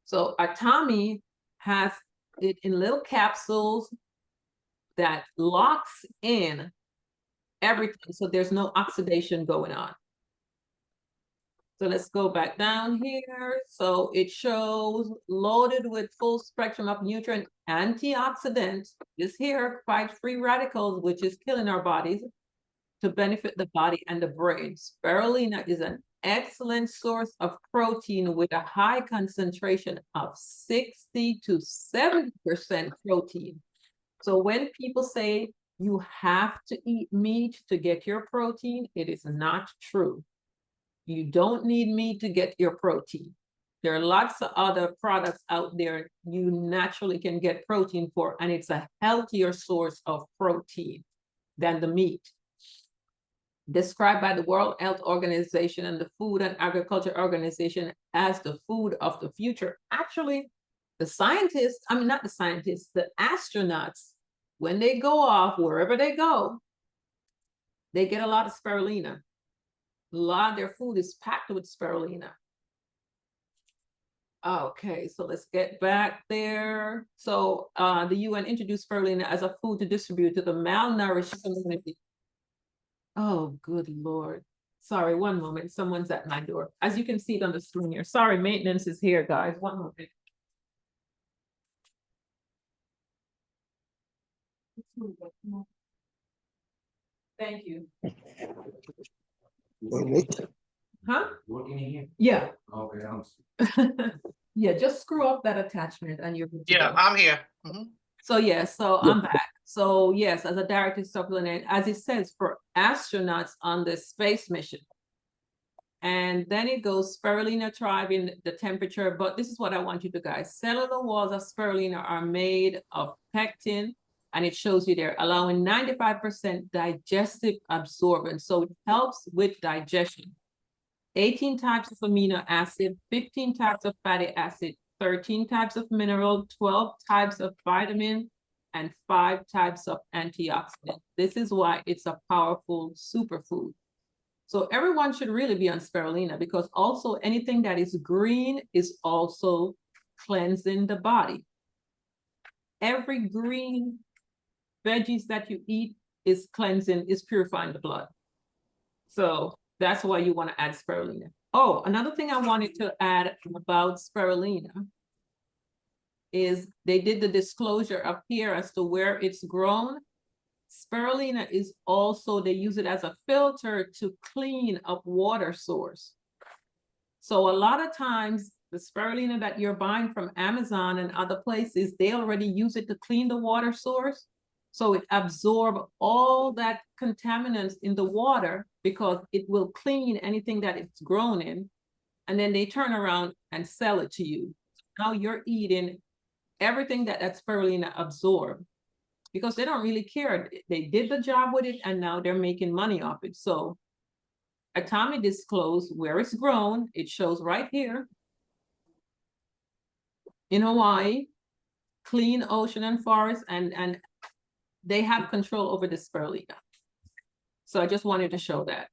So Atomy has it in little capsules that locks in everything. So there's no oxidation going on. So let's go back down here. So it shows loaded with full spectrum of nutrient antioxidants. This here fights free radicals, which is killing our bodies, to benefit the body and the brain. Spirulina is an excellent source of protein with a high concentration of 60 to 70% protein. So when people say you have to eat meat to get your protein, it is not true. You don't need meat to get your protein. There are lots of other products out there you naturally can get protein for, and it's a healthier source of protein than the meat. Described by the World Health Organization and the Food and Agriculture Organization as the food of the future. Actually, the scientists, I mean, not the scientists, the astronauts, when they go off, wherever they go, they get a lot of spirulina. A lot of their food is packed with spirulina. Okay, so let's get back there. So the UN introduced spirulina as a food to distribute to the malnourished community. Oh, good Lord. Sorry, one moment. Someone's at my door. As you can see it on the screen here. Sorry, maintenance is here, guys. One moment. Thank you. Huh? Working in here? Yeah. Okay, Yeah, just screw up that attachment and you're good to Yeah, go. I'm here. Mhm. So yes, so I'm back. So yes, as a directed supplement, as it says, for astronauts on the space mission. And then it goes spirulina thriving the temperature, but this is what I want you to guys. Cellular walls of spirulina are made of pectin, and it shows you there, allowing 95% digestive absorbance. So it helps with digestion. 18 types of amino acid, 15 types of fatty acid, 13 types of mineral, 12 types of vitamin, and 5 types of antioxidant. This is why it's a powerful superfood. So everyone should really be on spirulina, because also anything that is green is also cleansing the body. Every green veggies that you eat is cleansing, is purifying the blood. So that's why you want to add spirulina. Oh, another thing I wanted to add about spirulina is they did the disclosure up here as to where it's grown. Spirulina is also, they use it as a filter to clean up water source. So a lot of times the spirulina that you're buying from Amazon and other places, they already use it to clean the water source. So it absorbs all that contaminants in the water because it will clean anything that it's grown in. And then they turn around and sell it to you. Now you're eating everything that spirulina absorbed, because they don't really care. They did the job with it and now they're making money off it. So Atomy disclosed where it's grown. It shows right here in Hawaii, clean ocean and forest, and they have control over the spirulina. So I just wanted to show that.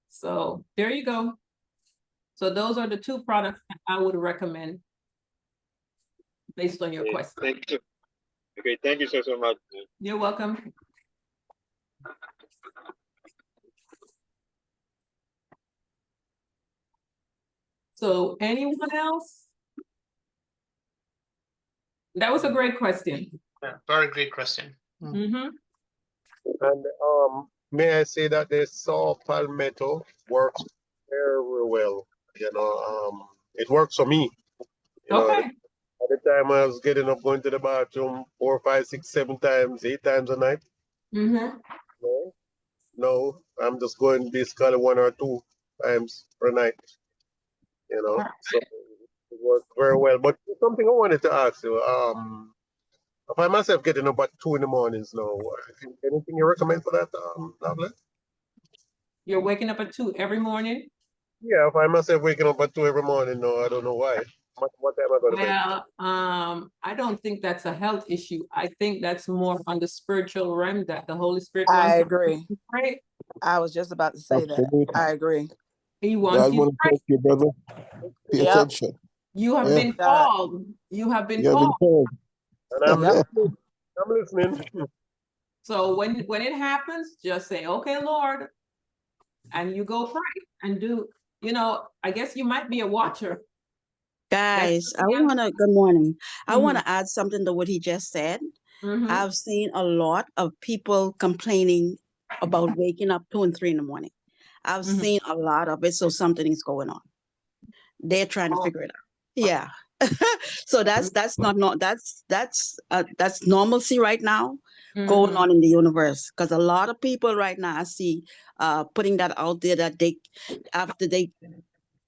So there you go. So those are the two products that I would recommend based on your Okay, question. thank you. Okay, thank you so much. You're welcome. So anyone else? That was a great question. Yeah, very great question. Mm-hmm. And may I say that the saw palmetto works very well. It works for me. Okay. At the time I was getting up, going to the bathroom 4, 5, 6, 7 times, 8 times a night. Mm-hmm. No, I'm just going basically 1 or 2 times per night. So it worked very well. But something I wanted to ask you. I find myself getting up at 2 in the mornings now. Anything you recommend for that, Lovely? You're waking up at 2 every morning? Yeah, I find myself waking up at 2 every morning. No, I don't know why. What time I go to bed? Well, I don't think that's a health issue. I think that's more on the spiritual realm that the Holy Spirit wants. I agree. You to pray. I was just about to say that. Absolutely. I agree. He wants God you to want to pray. talk to you, brother. Pay Yep. attention. You have Yeah. been God. called. You have been You have been called. told. And Yep. I'm listening. So when it happens, just say, okay, Lord, and you go pray and do, I guess you might be a watcher. Guys, I young- want to, good morning. I want Mhm. to add something to what he just said. Mhm. I've seen a lot of people complaining about waking up 2 and 3 in the morning. I've Mhm. seen a lot of it, so something is going on. They're trying to Oh. figure it out. Yeah. So that's normalcy right now going Mhm. on in the universe, because a lot of people right now I see putting that out there that they after they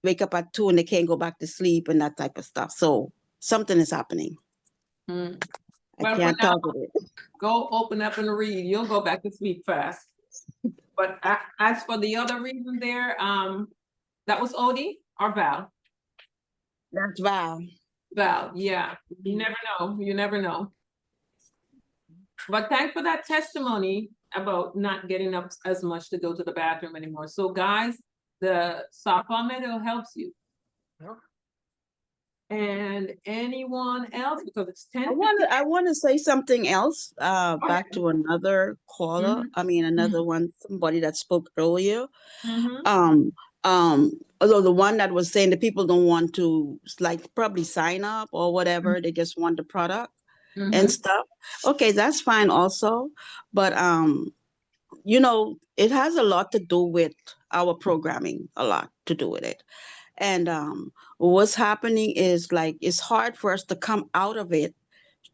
wake up at 2 and they can't go back to sleep and that type of stuff. So something is happening. Mm. I Well, for can't now, talk with it. go open up and read. You'll go back to sleep fast. But as for the other reason there, that was Odie or Val? That's Val. Val, yeah. You never know. You never know. But thanks for that testimony about not getting up as much to go to the bathroom anymore. So guys, the softball medal helps you. Yeah. And anyone else, because it's 10. I want to say something else back to another caller. Mhm. I mean another one, somebody that spoke earlier. Mhm. Although the one that was saying the people don't want to like probably sign up or whatever, they just want the product and Mhm. stuff. Okay, that's fine also. But it has a lot to do with our programming, a lot to do with it. And what's happening is like it's hard for us to come out of it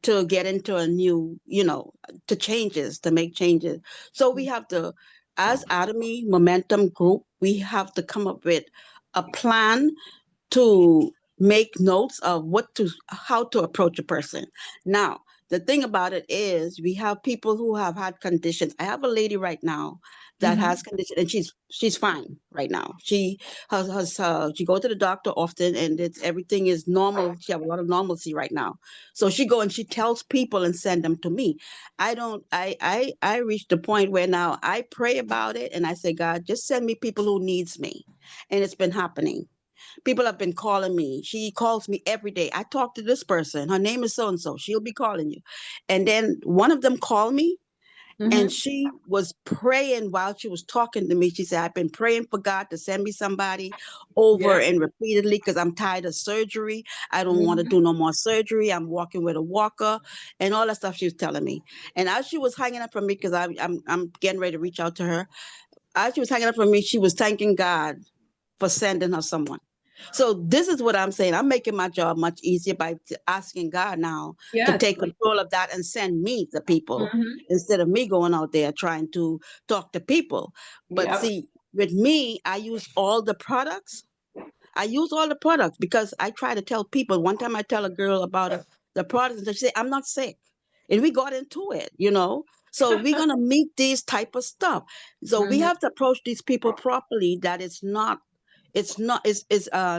to get into a new, to make changes. So we have to, as Atomy Momentum Group, we have to come up with a plan to make notes of how to approach a person. Now, the thing about it is we have people who have had conditions. I have a lady right now that has condition and she's fine right now. She she go to the doctor often and everything is normal. She have a lot of normalcy right now. So she go and she tells people and send them to me. I reached the point where now I pray about it and I say, God, just send me people who needs me. And it's been happening. People have been calling me. She calls me every day. I talk to this person. Her name is so and so. She'll be calling you. And then one of them called me and she was praying while she was talking to me. She said, I've been praying for God to send me somebody over and repeatedly because I'm tired of surgery. I don't want to do no more surgery. I'm walking with a walker and all that stuff she was telling me. And as she was hanging up from me, because I'm getting ready to reach out to her, as she was hanging up from me, she was thanking God for sending her someone. So this is what I'm saying. I'm making my job much easier by asking God now to take control of that and send me the people instead of me going out there trying to talk to people. But see, with me, I use all the products. I use all the products because I try to tell people. One time I tell a girl about the products and she said, I'm not sick. And we got into it, So we're going to meet these type of stuff. So we have to approach these people properly that it's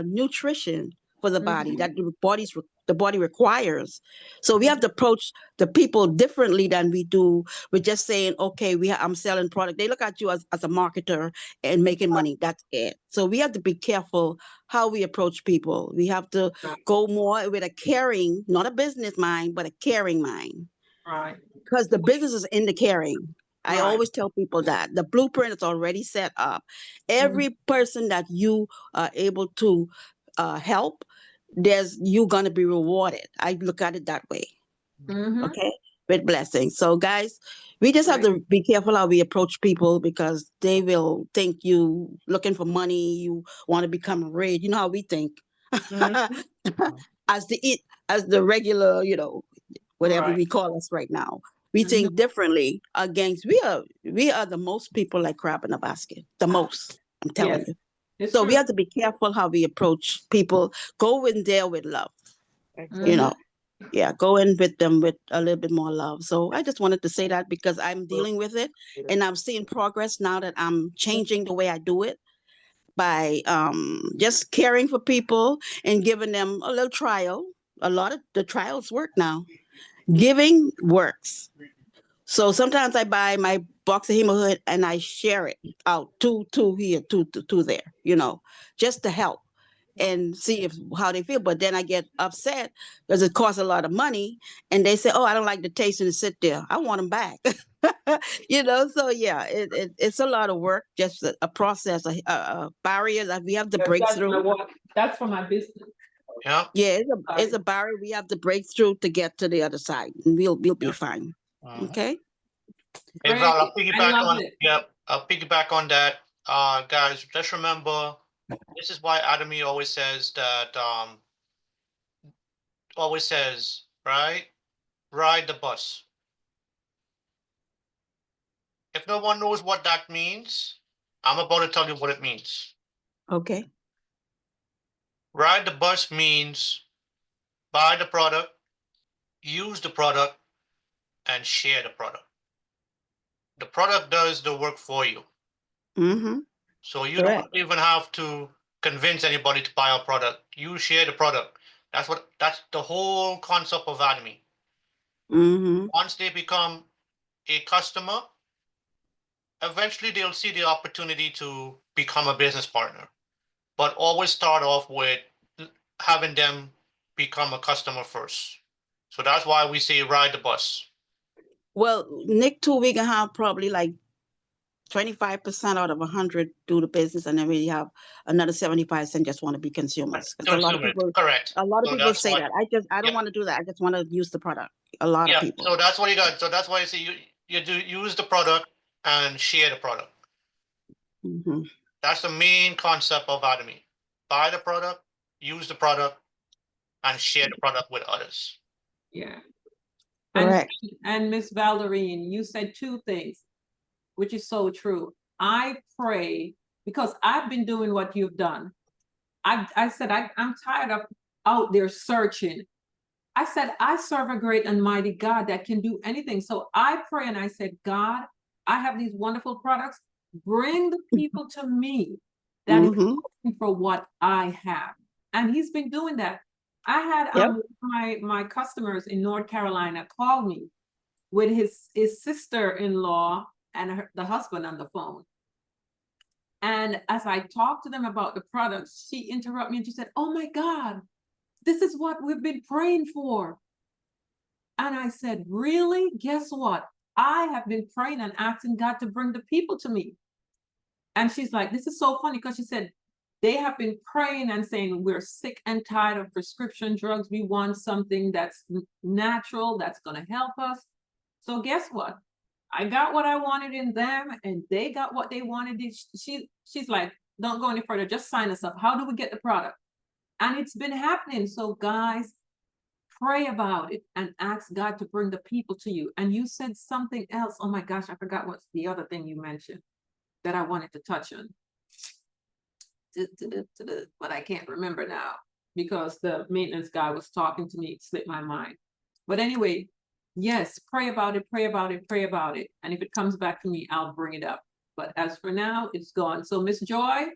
nutrition for the body that the body's the body requires. So we have to approach the people differently than we do with just saying, okay, I'm selling product. They look at you as a marketer and making money. That's it. So we have to be careful how we approach people. We have to go more with a caring, not a business mind, but a caring mind. Right. Because the business is in the caring. I Right. always tell people that the blueprint is already set up. Every person that you are able to help, you're gonna be rewarded. I look at it that way. Okay, with blessings. So guys, we just have to be careful how we approach people, because they will think you looking for money, you want to become rich. You know how we think. as the regular, whatever we call us right now. We think differently against, we are the most people like crab in a basket. The most, I'm telling you. It's So true. we have to be careful how we approach people. Go in there with love. Go in with them with a little bit more love. So I just wanted to say that, because I'm dealing with it and I'm seeing progress now that I'm changing the way I do it by just caring for people and giving them a little trial. A lot of the trials work now. Giving works. So sometimes I buy my box of Hemohood and I share it out, two here, two there, just to help and see how they feel. But then I get upset because it costs a lot of money, and they say, "Oh, I don't like the taste," and sit there. I want them back. So yeah, it's a lot of work, just a process, a barrier that we have to break through. That's for my business. Yeah. Yeah, it's a barrier we have to break through to get to the other side, and we'll be fine. Okay. Hey, Val, I'll Great. piggyback on that. Guys, just remember, this is why Atomy always says that, right? Ride the bus. If no one knows what that means, I'm about to tell you what it means. Okay. Ride the bus means buy the product, use the product, and share the product. The product does the work for you. So you don't even have to convince anybody to buy our product. You share the product. That's the whole concept of Atomy. Once they become a customer, eventually they'll see the opportunity to become a business partner. But always start off with having them become a customer first. So that's why we say ride the bus. Well, Nick, too, we can have probably like 25% out of 100 do the business, and then we have another 75% just want to be consumers. Because a lot of people, correct. A lot of So people that's say why- that. I don't want to do that. I just want to use the product. A lot of people. So that's what you got. So that's why I say you do use the product and share the product. That's the main concept of Atomy. Buy the product, use the product, and share the product with others. Yeah. Correct. And Miss Valderine, you said two things, which is so true. I pray, because I've been doing what you've done. I said, I'm tired of out there searching. I said, I serve a great and mighty God that can do anything. So I pray and I said, God, I have these wonderful products. Bring the people to me that is looking for what I have. And he's been doing that. I had my customers in North Carolina call me with his sister-in-law and the husband on the phone. And as I talked to them about the products, she interrupted me and she said, "Oh my God, this is what we've been praying for." And I said, "Really? Guess what? I have been praying and asking God to bring the people to me." And she's like, "This is so funny," because she said, they have been praying and saying, we're sick and tired of prescription drugs. We want something that's natural, that's going to help us. So guess what? I got what I wanted in them, and they got what they wanted. She's like, "Don't go any further. Just sign us up. How do we get the product?" And it's been happening. So guys, pray about it and ask God to bring the people to you. And you said something else. Oh my gosh, I forgot what's the other thing you mentioned that I wanted to touch on. But I can't remember now because the maintenance guy was talking to me. It slipped my mind. But anyway, yes, pray about it, pray about it, pray about it. And if it comes back to me, I'll bring it up. But as for now, it's gone. So Miss Joy.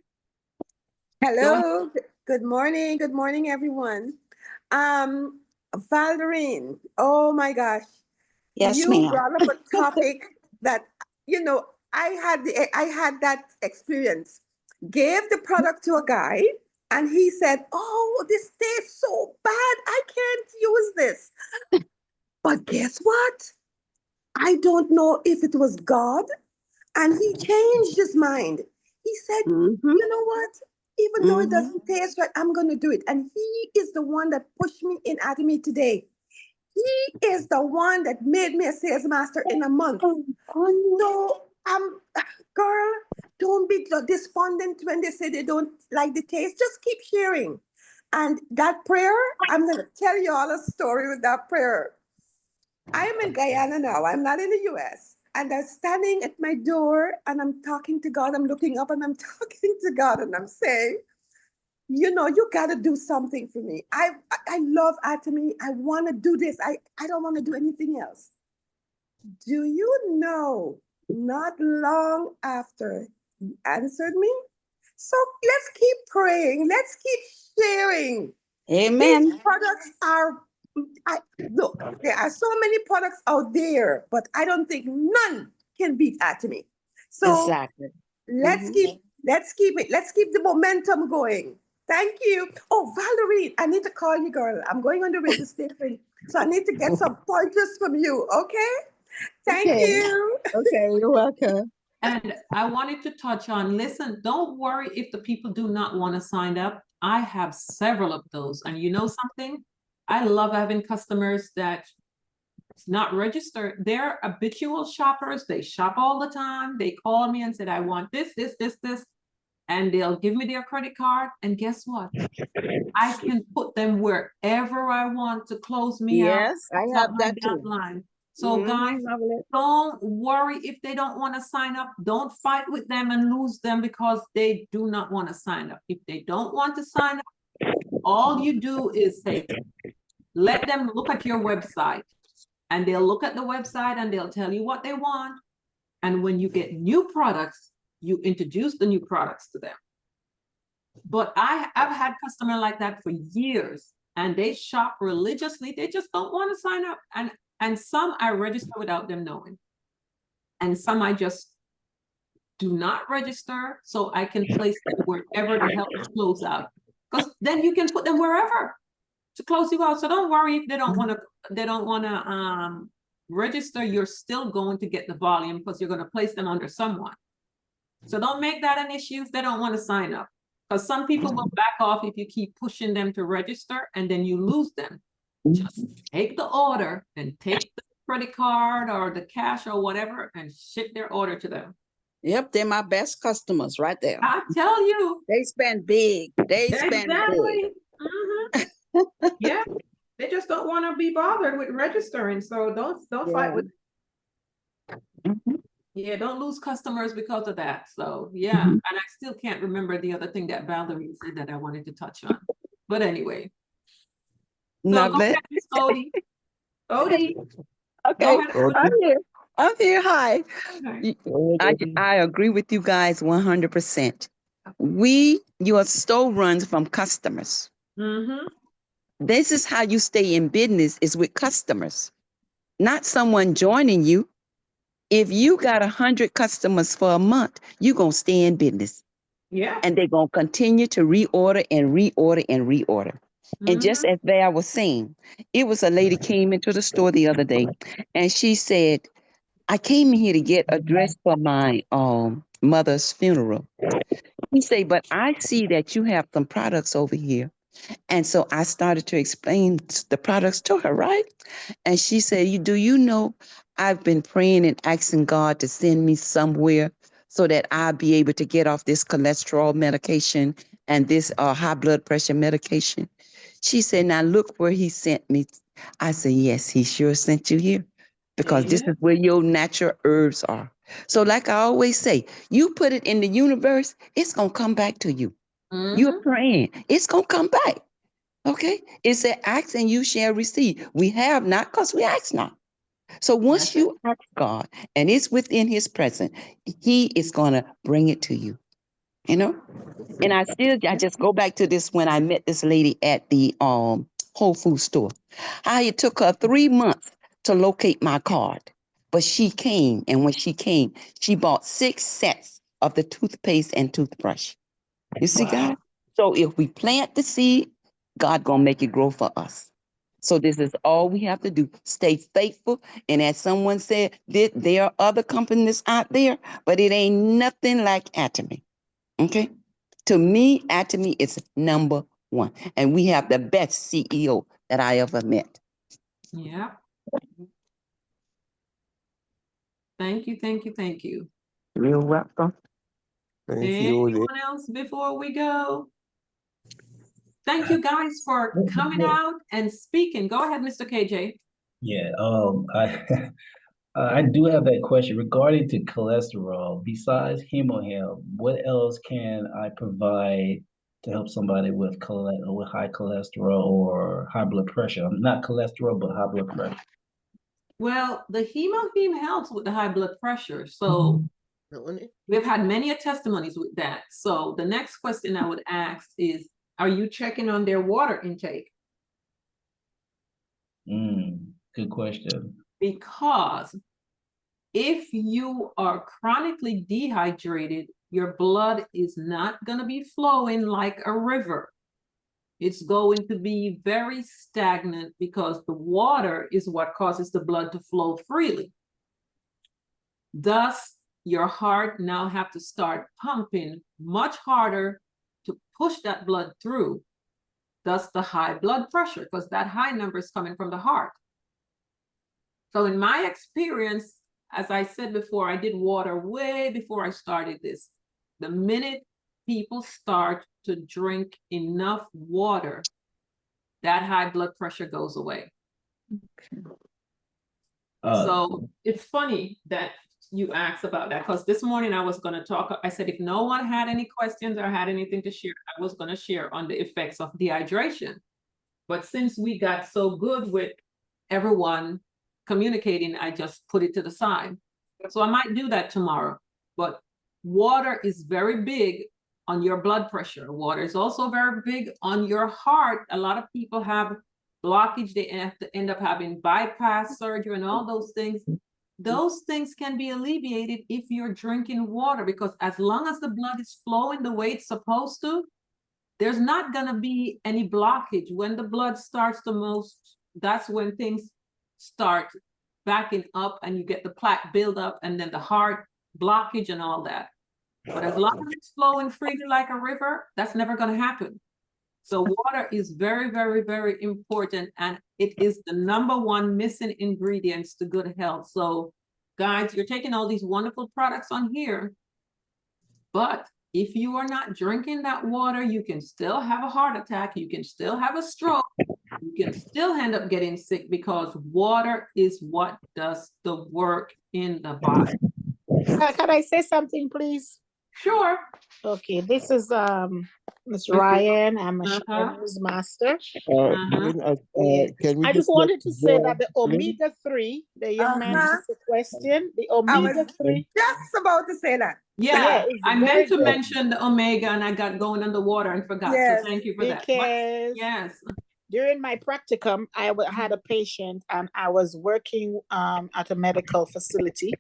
Hello. Good morning. Good morning, everyone. Valderine, oh my gosh. Yes, You ma'am. brought up a topic that, I had that experience. Gave the product to a guy and he said, "Oh, this tastes so bad. I can't use this." But guess what? I don't know if it was God and he changed his mind. He said, Mm-hmm. "You know what? Even though it Mm-hmm. doesn't taste right, I'm going to do it." And he is the one that pushed me in Atomy today. He is the one that made me a sales master in a month. So, girl, don't be despondent when they say they don't like the taste. Just keep sharing. And that prayer, I'm going to tell you all a story with that prayer. I am in Guyana now. I'm not in the US. And I'm standing at my door and I'm talking to God. I'm looking up and I'm talking to God and I'm saying, you got to do something for me. I love Atomy. I want to do this. I don't want to do anything else. Do you know, not long after he answered me? So let's keep praying. Let's keep sharing. Amen. These products are, look, there are so many products out there, but I don't think none can beat Atomy. So Exactly. let's keep it. Let's keep the momentum going. Thank you. Oh, Valerie, I need to call you, girl. I'm going on the radio station, so I need to get some pointers from you. Okay? Thank Okay. you. Okay, you're welcome. And I wanted to touch on, listen, don't worry if the people do not want to sign up. I have several of those. And you know something? I love having customers that not registered. They're habitual shoppers. They shop all the time. They call me and said, "I want this, this, this, this." And they'll give me their credit card. And guess what? I can put them wherever I want to close me out. Yes, I have that too. Line. So guys, Lovely. don't worry if they don't want to sign up. Don't fight with them and lose them because they do not want to sign up. If they don't want to sign up, all you do is say, let them look at your website, and they'll look at the website and they'll tell you what they want. And when you get new products, you introduce the new products to them. But I've had customers like that for years, and they shop religiously. They just don't want to sign up. And some I register without them knowing. And some I just do not register so I can place them wherever to help close out. Because then you can put them wherever to close you out. So don't worry if they don't want to register. You're still going to get the volume because you're going to place them under someone. So don't make that an issue if they don't want to sign up. Because some people will back off if you keep pushing them to register and then you lose them. Just take the order and take the credit card or the cash or whatever and ship their order to them. Yep, they're my best customers right there. I tell you. They spend big. They spend big. Yeah, they just don't want to be bothered with registering. So don't fight with. Yeah, don't lose customers because of that. So yeah, and I still can't remember the other thing that Valerie said that I wanted to touch on. But anyway. So go ahead, Miss Odie. Odie. Okay, Go ahead, I'm here. I'm here. Hi. Okay. I agree with you guys 100%. Your store runs from customers. This is how you stay in business, is with customers, not someone joining you. If you got 100 customers for a month, you're going to stay in business. Yeah. And they're going to continue to reorder and reorder and reorder. And just as Val was saying, it was a lady came into the store the other day and she said, "I came in here to get a dress for my mother's funeral." He said, "But I see that you have some products over here." And so I started to explain the products to her, right? And she said, "Do you know, I've been praying and asking God to send me somewhere so that I'll be able to get off this cholesterol medication and this high blood pressure medication." She said, "Now look where he sent me." I said, "Yes, he sure sent you here because this is where your natural herbs are." So like I always say, you put it in the universe, it's going to come back to you. You're praying, it's going to come back. Okay? It said, "Ask and you shall receive." We have not because we ask not. So once you ask God and it's within his presence, he is going to bring it to you. You know? And I just go back to this when I met this lady at the Whole Food store. How it took her 3 months to locate my card. But she came, and when she came, she bought 6 sets of the toothpaste and toothbrush. You see, God? So if we plant the seed, God gonna make it grow for us. So this is all we have to do. Stay faithful. And as someone said, there are other companies out there, but it ain't nothing like Atomy. Okay? To me, Atomy is number 1. And we have the best CEO that I ever met. Yeah. Thank you, thank you, thank you. You're welcome. Thank you. Anyone else before we go? Thank you guys for coming out and speaking. Go ahead, Mr. KJ. Yeah, I I do have that question regarding to cholesterol. Besides HemoHelp, what else can I provide to help somebody with high cholesterol or high blood pressure? Not cholesterol, but high blood pressure. Well, the HemoHeme helps with the high blood pressure. So we've had many testimonies with that. So the next question I would ask is, are you checking on their water intake? Good question. Because if you are chronically dehydrated, your blood is not going to be flowing like a river. It's going to be very stagnant because the water is what causes the blood to flow freely. Thus, your heart now have to start pumping much harder to push that blood through. Thus the high blood pressure, because that high number is coming from the heart. So in my experience, as I said before, I did water way before I started this. The minute people start to drink enough water, that high blood pressure goes away. So it's funny that you asked about that, because this morning I was going to talk. I said, if no one had any questions or had anything to share, I was going to share on the effects of dehydration. But since we got so good with everyone communicating, I just put it to the side. So I might do that tomorrow. But water is very big on your blood pressure. Water is also very big on your heart. A lot of people have blockage. They have to end up having bypass surgery and all those things. Those things can be alleviated if you're drinking water, because as long as the blood is flowing the way it's supposed to, there's not going to be any blockage. When the blood starts the most, that's when things start backing up and you get the plaque buildup and then the heart blockage and all that. But as long as it's flowing freely like a river, that's never going to happen. So water is very, very, very important, and it is the #1 missing ingredients to good health. So guys, you're taking all these wonderful products on here, but if you are not drinking that water, you can still have a heart attack, you can still have a stroke, you can still end up getting sick, because water is what does the work in the body. Can I say something, please? Sure. Okay, this is Ms. Ryan. I'm a Sharon's master. Can we I just wanted to say that the omega-3, the young man asked a question. The omega-3. Just about to say that. Yeah, I meant to mention the omega and I got going underwater and forgot. Yes, so thank you for that. Because yes, during my practicum, I had a patient and I was working at a medical facility.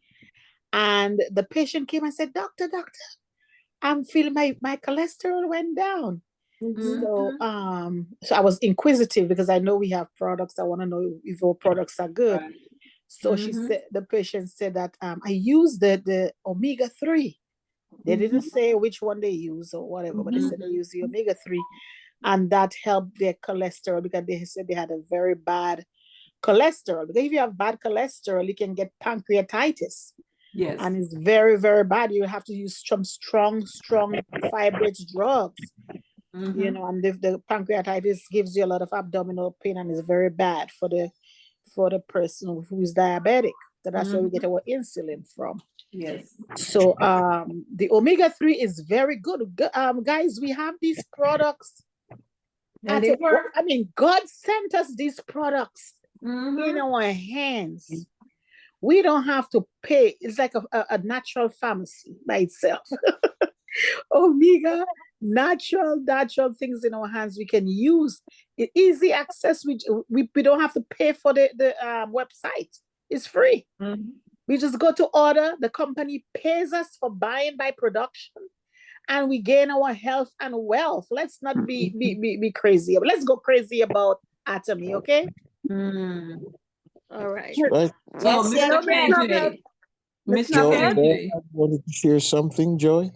And the patient came and said, doctor, I'm feeling my cholesterol went down. So I was inquisitive because I know we have products. I want to know if our products are good. Right. So she said, the patient said that I use the omega-3. They didn't say which one they use or whatever, but they said they use the omega-3, and that helped their cholesterol, because they said they had a very bad cholesterol. Because if you have bad cholesterol, you can get pancreatitis. Yes. And it's very, very bad. You have to use some strong fibrate drugs. You know, and if the pancreatitis gives you a lot of abdominal pain and is very bad for the person who's diabetic. So that's where we get our insulin from. Yes. So the omega-3 is very good. Guys, we have these products. And they work. I mean, God sent us these products in our hands. We don't have to pay. It's like a natural pharmacy by itself. Omega natural things in our hands we can use. Easy access. We don't have to pay for the website. It's free. We just go to order. The company pays us for buying by production, and we gain our health and wealth. Let's not be crazy. Let's go crazy about Atomy, okay? All right. Right. So, Yes, Mr. KJ, Mr. KJ. Wanted to share something, Joy?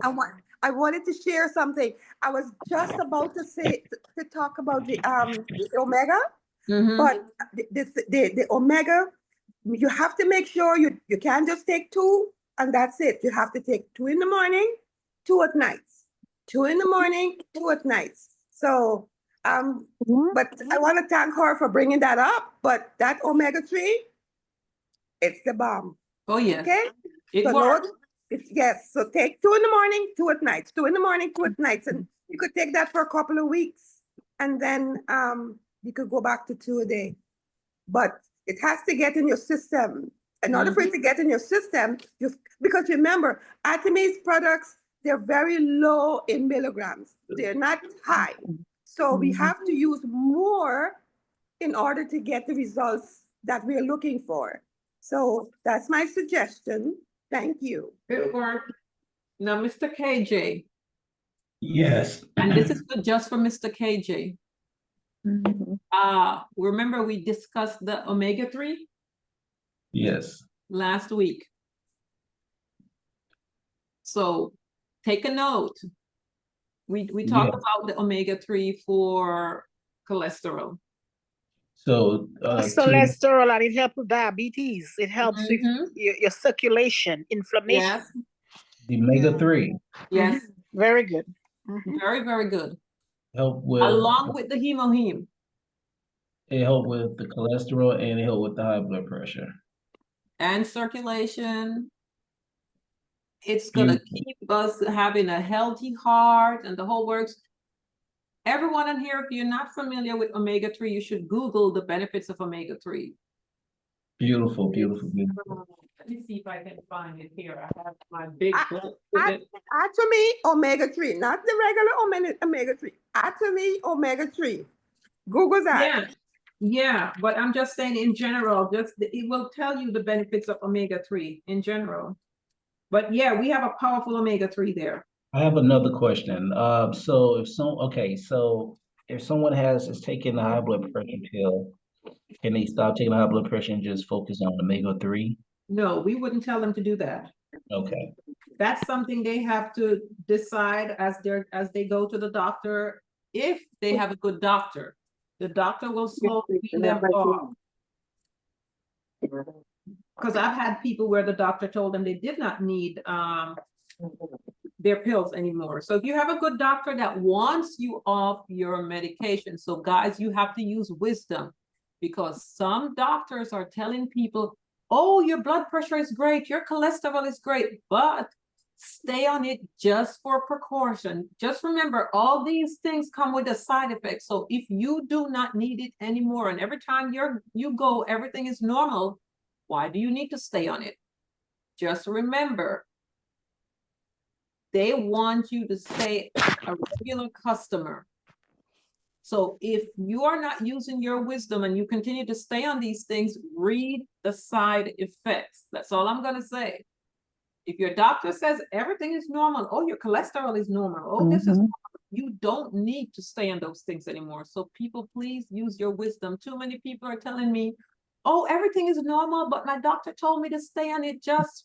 I wanted to share something. I was just about to say to talk about the omega, but the omega, you have to make sure you can't just take 2 and that's it. You have to take 2 in the morning, 2 at night, 2 in the morning, 2 at night. So but I want to thank her for bringing that up. But that omega-3, it's the bomb. Oh yeah. Okay. It so works. Yes. So take 2 in the morning, 2 at night, 2 in the morning, 2 at night, and you could take that for a couple of weeks, and then you could go back to 2 a day. But it has to get in your system. In order for it to get in your system, because remember, Atomy's products, they're very low in milligrams. They're not high. So we have to use more in order to get the results that we're looking for. So that's my suggestion. Thank you. Good work. Now, Mr. KJ. Yes. And this is just for Mr. KJ. Remember we discussed the omega-3? Yes. Last week. So take a note. We talked about the omega-3 for cholesterol. So cholesterol, and it helps with diabetes. It helps with your circulation, inflammation. Yes. The omega-3. Yes. Very good. Very, very good. Help with along with the hemoheme. It help with the cholesterol and it help with the high blood pressure. And circulation. It's gonna keep us having a healthy heart and the whole works. Everyone in here, if you're not familiar with omega-3, you should Google the benefits of omega-3. Beautiful, beautiful, beautiful. Let me see if I can find it here. I have my big book. Atomy omega-3, not the regular omega-3. Atomy omega-3. Google that. Yeah, but I'm just saying in general, it will tell you the benefits of omega-3 in general. But yeah, we have a powerful omega-3 there. I have another question. So if someone is taking the high blood pressure pill, can they stop taking the high blood pressure and just focus on omega-3? No, we wouldn't tell them to do that. Okay. That's something they have to decide as they go to the doctor. If they have a good doctor, the doctor will slowly wean them off. Because I've had people where the doctor told them they did not need their pills anymore. So if you have a good doctor that wants you off your medication, so guys, you have to use wisdom, because some doctors are telling people, oh, your blood pressure is great, your cholesterol is great, but stay on it just for precaution. Just remember, all these things come with a side effect. So if you do not need it anymore, and every time you go, everything is normal, why do you need to stay on it? Just remember, they want you to stay a regular customer. So if you are not using your wisdom and you continue to stay on these things, read the side effects. That's all I'm going to say. If your doctor says everything is normal, oh, your cholesterol is normal, oh, this is normal, you don't need to stay on those things anymore. So people, please use your wisdom. Too many people are telling me, oh, everything is normal, but my doctor told me to stay on it just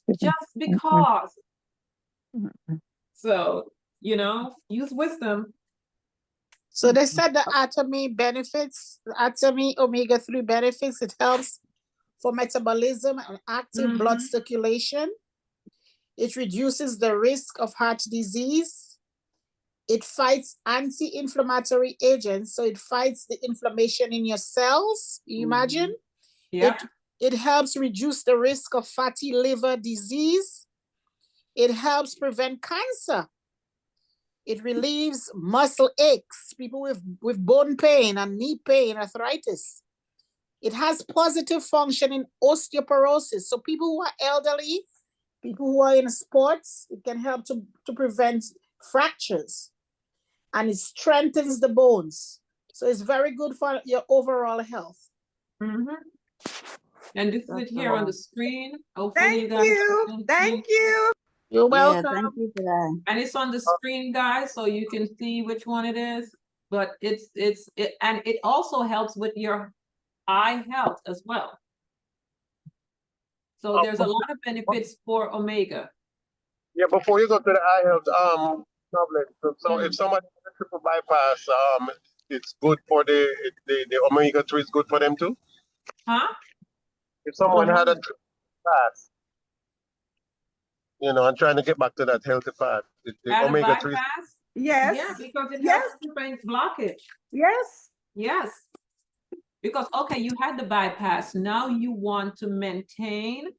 because. So, use wisdom. So they said the Atomy benefits, the Atomy omega-3 benefits, it helps for metabolism and active blood circulation. It reduces the risk of heart disease. It fights anti-inflammatory agents, so it fights the inflammation in your cells. You imagine? Yeah. It helps reduce the risk of fatty liver disease. It helps prevent cancer. It relieves muscle aches, people with bone pain and knee pain, arthritis. It has positive function in osteoporosis. So people who are elderly, people who are in sports, it can help to prevent fractures. and it strengthens the bones. So it's very good for your overall health. And this is it here on the screen. Hopefully Thank you guys you. Thank you. You're Yeah, welcome. thank you for that. And it's on the screen, guys, so you can see which one it is. But and it also helps with your eye health as well. So there's a lot of benefits for omega. Yeah, before you go to the eye health, tablet. So if somebody has a triple bypass, it's good for the omega-3 is good for them too. Huh? If someone had a triple bypass, you know, I'm trying to get back to that healthy path. The Had a omega-3. bypass? Yes. Yeah, because it Yes. helps prevent blockage. Yes. Yes. Because, okay, you had the bypass. Now you want to maintain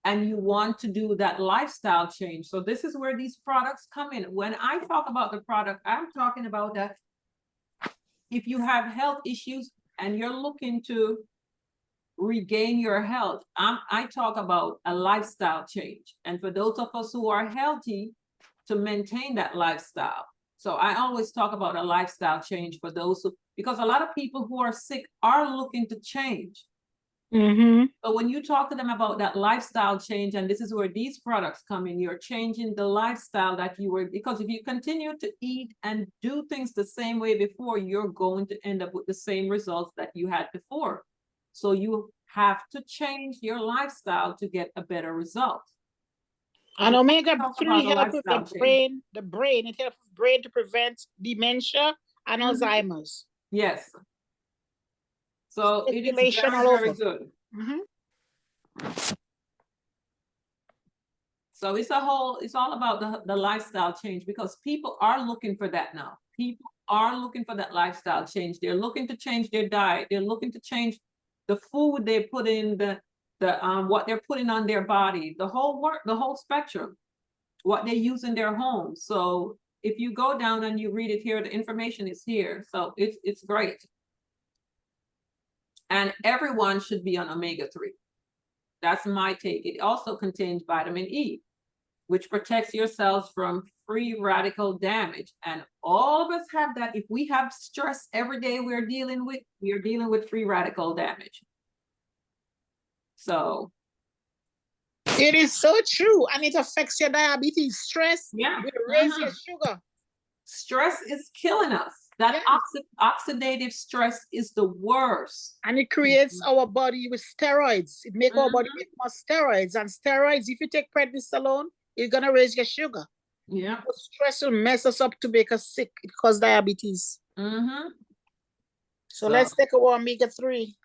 and you want to do that lifestyle change. So this is where these products come in. When I talk about the product, I'm talking about that if you have health issues and you're looking to regain your health, I talk about a lifestyle change. And for those of us who are healthy, to maintain that lifestyle. So I always talk about a lifestyle change for those who, because a lot of people who are sick are looking to change. But when you talk to them about that lifestyle change, and this is where these products come in, you're changing the lifestyle that you were, because if you continue to eat and do things the same way before, you're going to end up with the same results that you had before. So you have to change your lifestyle to get a better result. And omega-3 helps with lifestyle the brain. The brain, it helps the brain to prevent dementia and Alzheimer's. Yes. So it is Circulation very, all very over. good. So it's all about the lifestyle change, because people are looking for that now. People are looking for that lifestyle change. They're looking to change their diet. They're looking to change the food they put in, what they're putting on their body, the whole spectrum, what they use in their homes. So if you go down and you read it here, the information is here. So it's great. And everyone should be on omega-3. That's my take. It also contains vitamin E, which protects your cells from free radical damage. And all of us have that. If we have stress every day we are dealing with free radical damage. So it is so true, and it affects your diabetes. Stress will raise your sugar. Stress is killing us. That oxidative stress is the worst. And it creates our body with steroids. It makes our body make more steroids. And steroids, if you take prednisolone, it's going to raise your sugar. Yeah. So stress will mess us up to make us sick. It causes diabetes. So let's take our omega-3.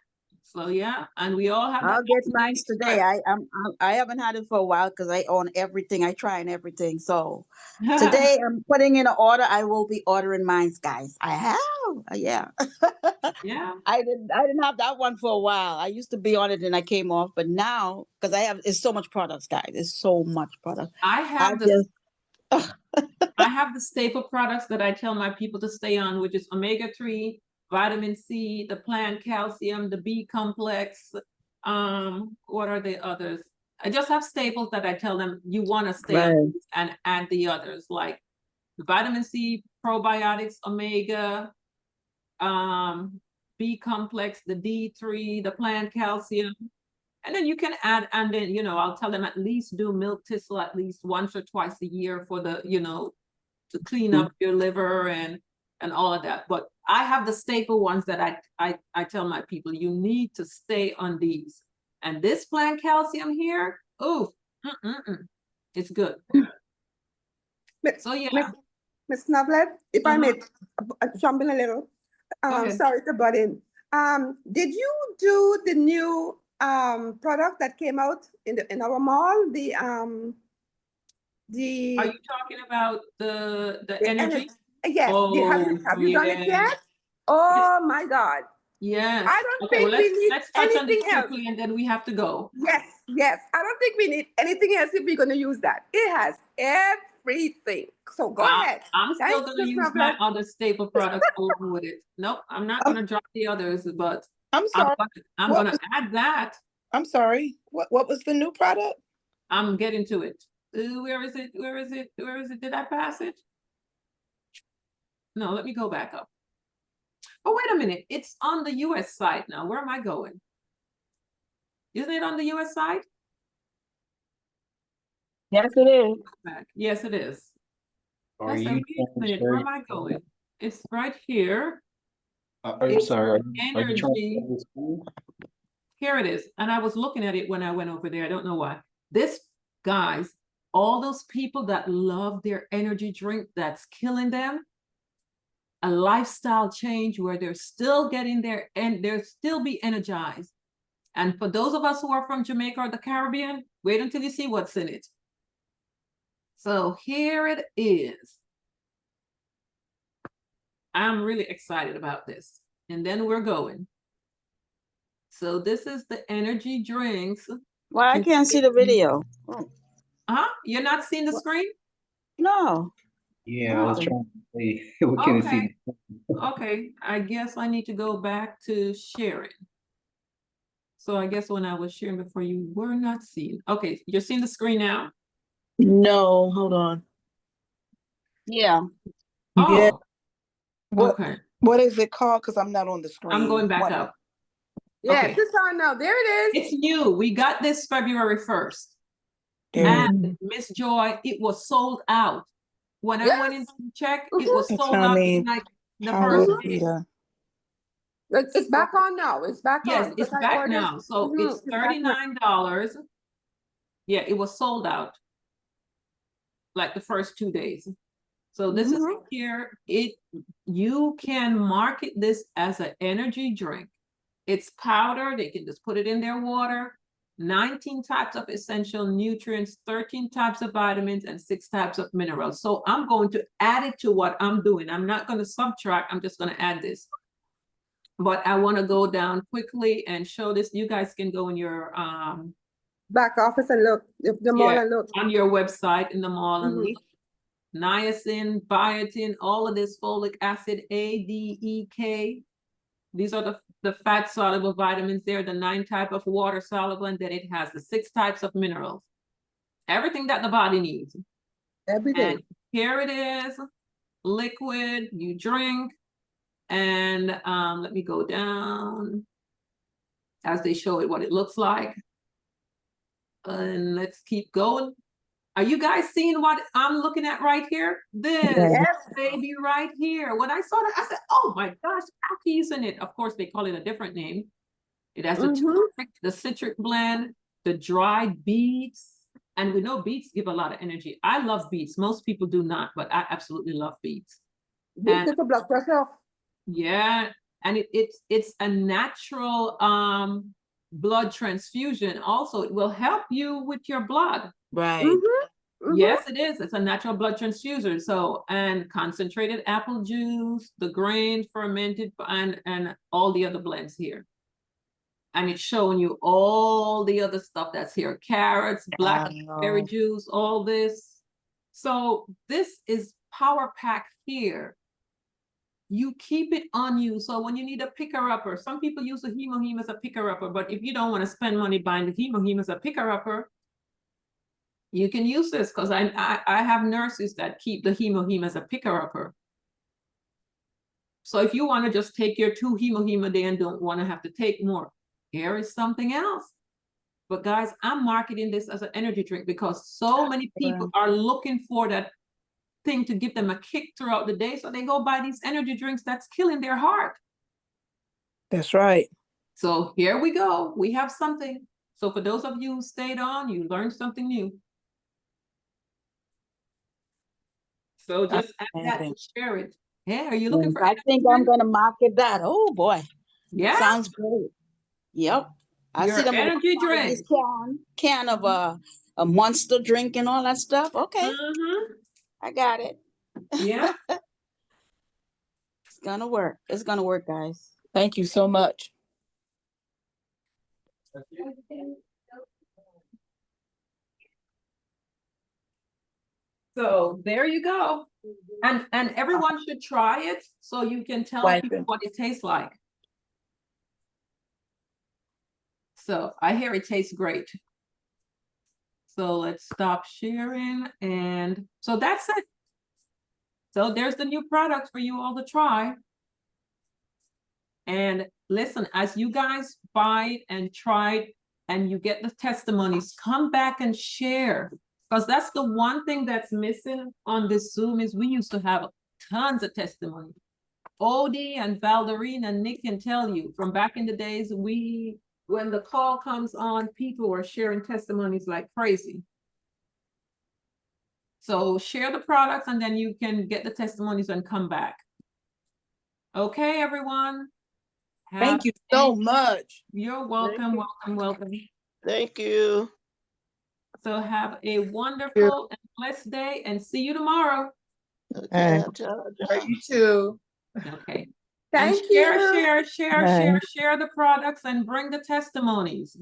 So yeah, and we all have. I'll get mine today. I haven't had it for a while because I own everything. I try and everything. So today I'm putting in an order. I will be ordering mine, guys. I have, yeah. Yeah. I didn't have that one for a while. I used to be on it and I came off, but now because it's so much products, guys. It's so much product. I have the staple products that I tell my people to stay on, which is omega-3, vitamin C, the plant calcium, the B complex. What are the others? I just have staples that I tell them you want to stay on and add the others, like the vitamin C, probiotics, omega, B complex, the D3, the plant calcium. And then you can add, and then, I'll tell them at least do milk thistle at least once or twice a year for the, to clean up your liver and all of that. But I have the staple ones that I tell my people, you need to stay on these. And this plant calcium here, it's good. So yeah. Ms. Noblet, if I may jump in a little, sorry to butt in. Did you do the new product that came out in our mall? Are you talking about the energy? Yes. Have you done it yet? Oh my God. Yes. I don't think we need anything else. And then we have to go. Yes. I don't think we need anything else if we're going to use that. It has everything. So go ahead. I'm still going to use my other staple products along with it. Nope, I'm not going to drop the others, but I'm sorry. I'm going to add that. I'm sorry. What was the new product? I'm getting to it. Where is it? Did I pass it? No, let me go back up. Oh, wait a minute. It's on the US side now. Where am I going? Isn't it on the US side? Yes, it is. Back. Yes, it is. Are I said, you wait a minute, where am I going? It's right here. I'm It's sorry. Are you trying to energy. tell the school? Here it is. And I was looking at it when I went over there. I don't know why. This, guys, all those people that love their energy drink that's killing them, a lifestyle change where they're still getting there and they'll still be energized. And for those of us who are from Jamaica or the Caribbean, wait until you see what's in it. So here it is. I'm really excited about this. And then we're going. So this is the energy drinks. Well, I can't see the video. Oh. Huh? You're not seeing the screen? No. Yeah, I was Oh. trying to say we couldn't see. Okay, I guess I need to go back to sharing. So I guess when I was sharing before, you were not seeing. Okay, you're seeing the screen now? No, hold on. Yeah. Oh, Yeah. What, okay. what is it called? Because I'm not on the screen. I'm going back What? up. Yes, Okay. it's on now. There it is. It's new. We got this February 1st. There. And Miss Joy, it was sold out. When I went in to check, it was sold out Atomy, like the Power first day. Vita. It's back on now. It's back Yes, on. it's because I back ordered- now. So Mhm, it's back now. $39. Yeah, it was sold out like the first 2 days. So this is here. You can market this as an energy drink. It's powder. They can just put it in their water. 19 types of essential nutrients, 13 types of vitamins, and 6 types of minerals. So I'm going to add it to what I'm doing. I'm not going to subtract. I'm just going to add this. But I want to go down quickly and show this. You guys can go in your back office and look. If the mall and look. on your website in the mall and look. Niacin, biotin, all of this, folic acid, A, D, E, K. These are the fat soluble vitamins. They're the 9 type of water soluble, and then it has the 6 types of minerals. Everything that the body needs. Everything. And here it is, liquid, you drink. And let me go down as they show it what it looks like. And let's keep going. Are you guys seeing what I'm looking at right here? This baby right here. When I saw that, I said, oh my gosh, Aki's in it. Of course, they call it a different name. It has the turmeric, the citric blend, the dried beets. And we know beets give a lot of energy. I love beets. Most people do not, but I absolutely love beets. Beets is a blood pressure. Yeah, and it's a natural blood transfusion. Also, it will help you with your blood. Right. Yes, it is. It's a natural blood transfuser. So, and concentrated apple juice, the grain fermented, and all the other blends here. And it's showing you all the other stuff that's here. Carrots, blackberry juice, all this. So this is power pack here. You keep it on you. So when you need a picker-upper, some people use the Hemoheme as a picker-upper, but if you don't want to spend money buying the Hemoheme as a picker-upper, you can use this, because I have nurses that keep the Hemoheme as a picker-upper. So if you want to just take your 2 Hemoheme a day and don't want to have to take more, here is something else. But guys, I'm marketing this as an energy drink because so many people are looking for that thing to give them a kick throughout the day. So they go buy these energy drinks that's killing their heart. That's right. So here we go. We have something. So for those of you who stayed on, you learned something new. So just add that and share it. Yeah, are you looking for? I think I'm going to market that. Oh boy. Yeah. Sounds great. Yep. I see them energy drink. This can of a Monster drink and all that stuff. Okay. I got it. Yeah. It's gonna work. It's gonna work, guys. Thank you so much. So there you go. And everyone should try it so you can tell people what it tastes like. So I hear it tastes great. So let's stop sharing. And so that's it. So there's the new product for you all to try. And listen, as you guys buy it and try it and you get the testimonies, come back and share. Because that's the one thing that's missing on this Zoom is we used to have tons of testimony. Odie and Valderine and Nick can tell you from back in the days, when the call comes on, people were sharing testimonies like crazy. So share the products and then you can get the testimonies and come back. Okay, everyone. Thank you so much. You're welcome, welcome, welcome. Thank you. So have a wonderful and blessed day and see you tomorrow. Okay. You too. Okay. Thank and share, you. share the products and bring the testimonies.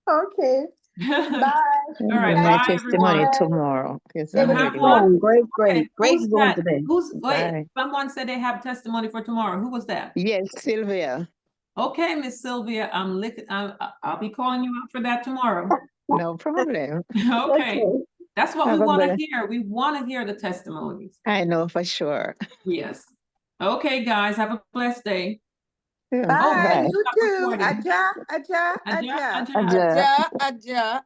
Okay. Bye. All right, My bye, testimony everyone. tomorrow. Yes, You I'm have ready. one? Great, Okay, great who's going that? today. Wait, Bye. someone said they have testimony for tomorrow. Who was that? Yes, Sylvia. Okay, Miss Sylvia, I'll be calling you out for that tomorrow. No problem. Okay, that's what we Have a want to good- hear. We want to hear the testimonies. I know for sure. Yes. Okay, guys, have a blessed day. Yeah, Bye. bye. You stop too. recording. Aja, Aja, Aja, Aja. Aja. Aja.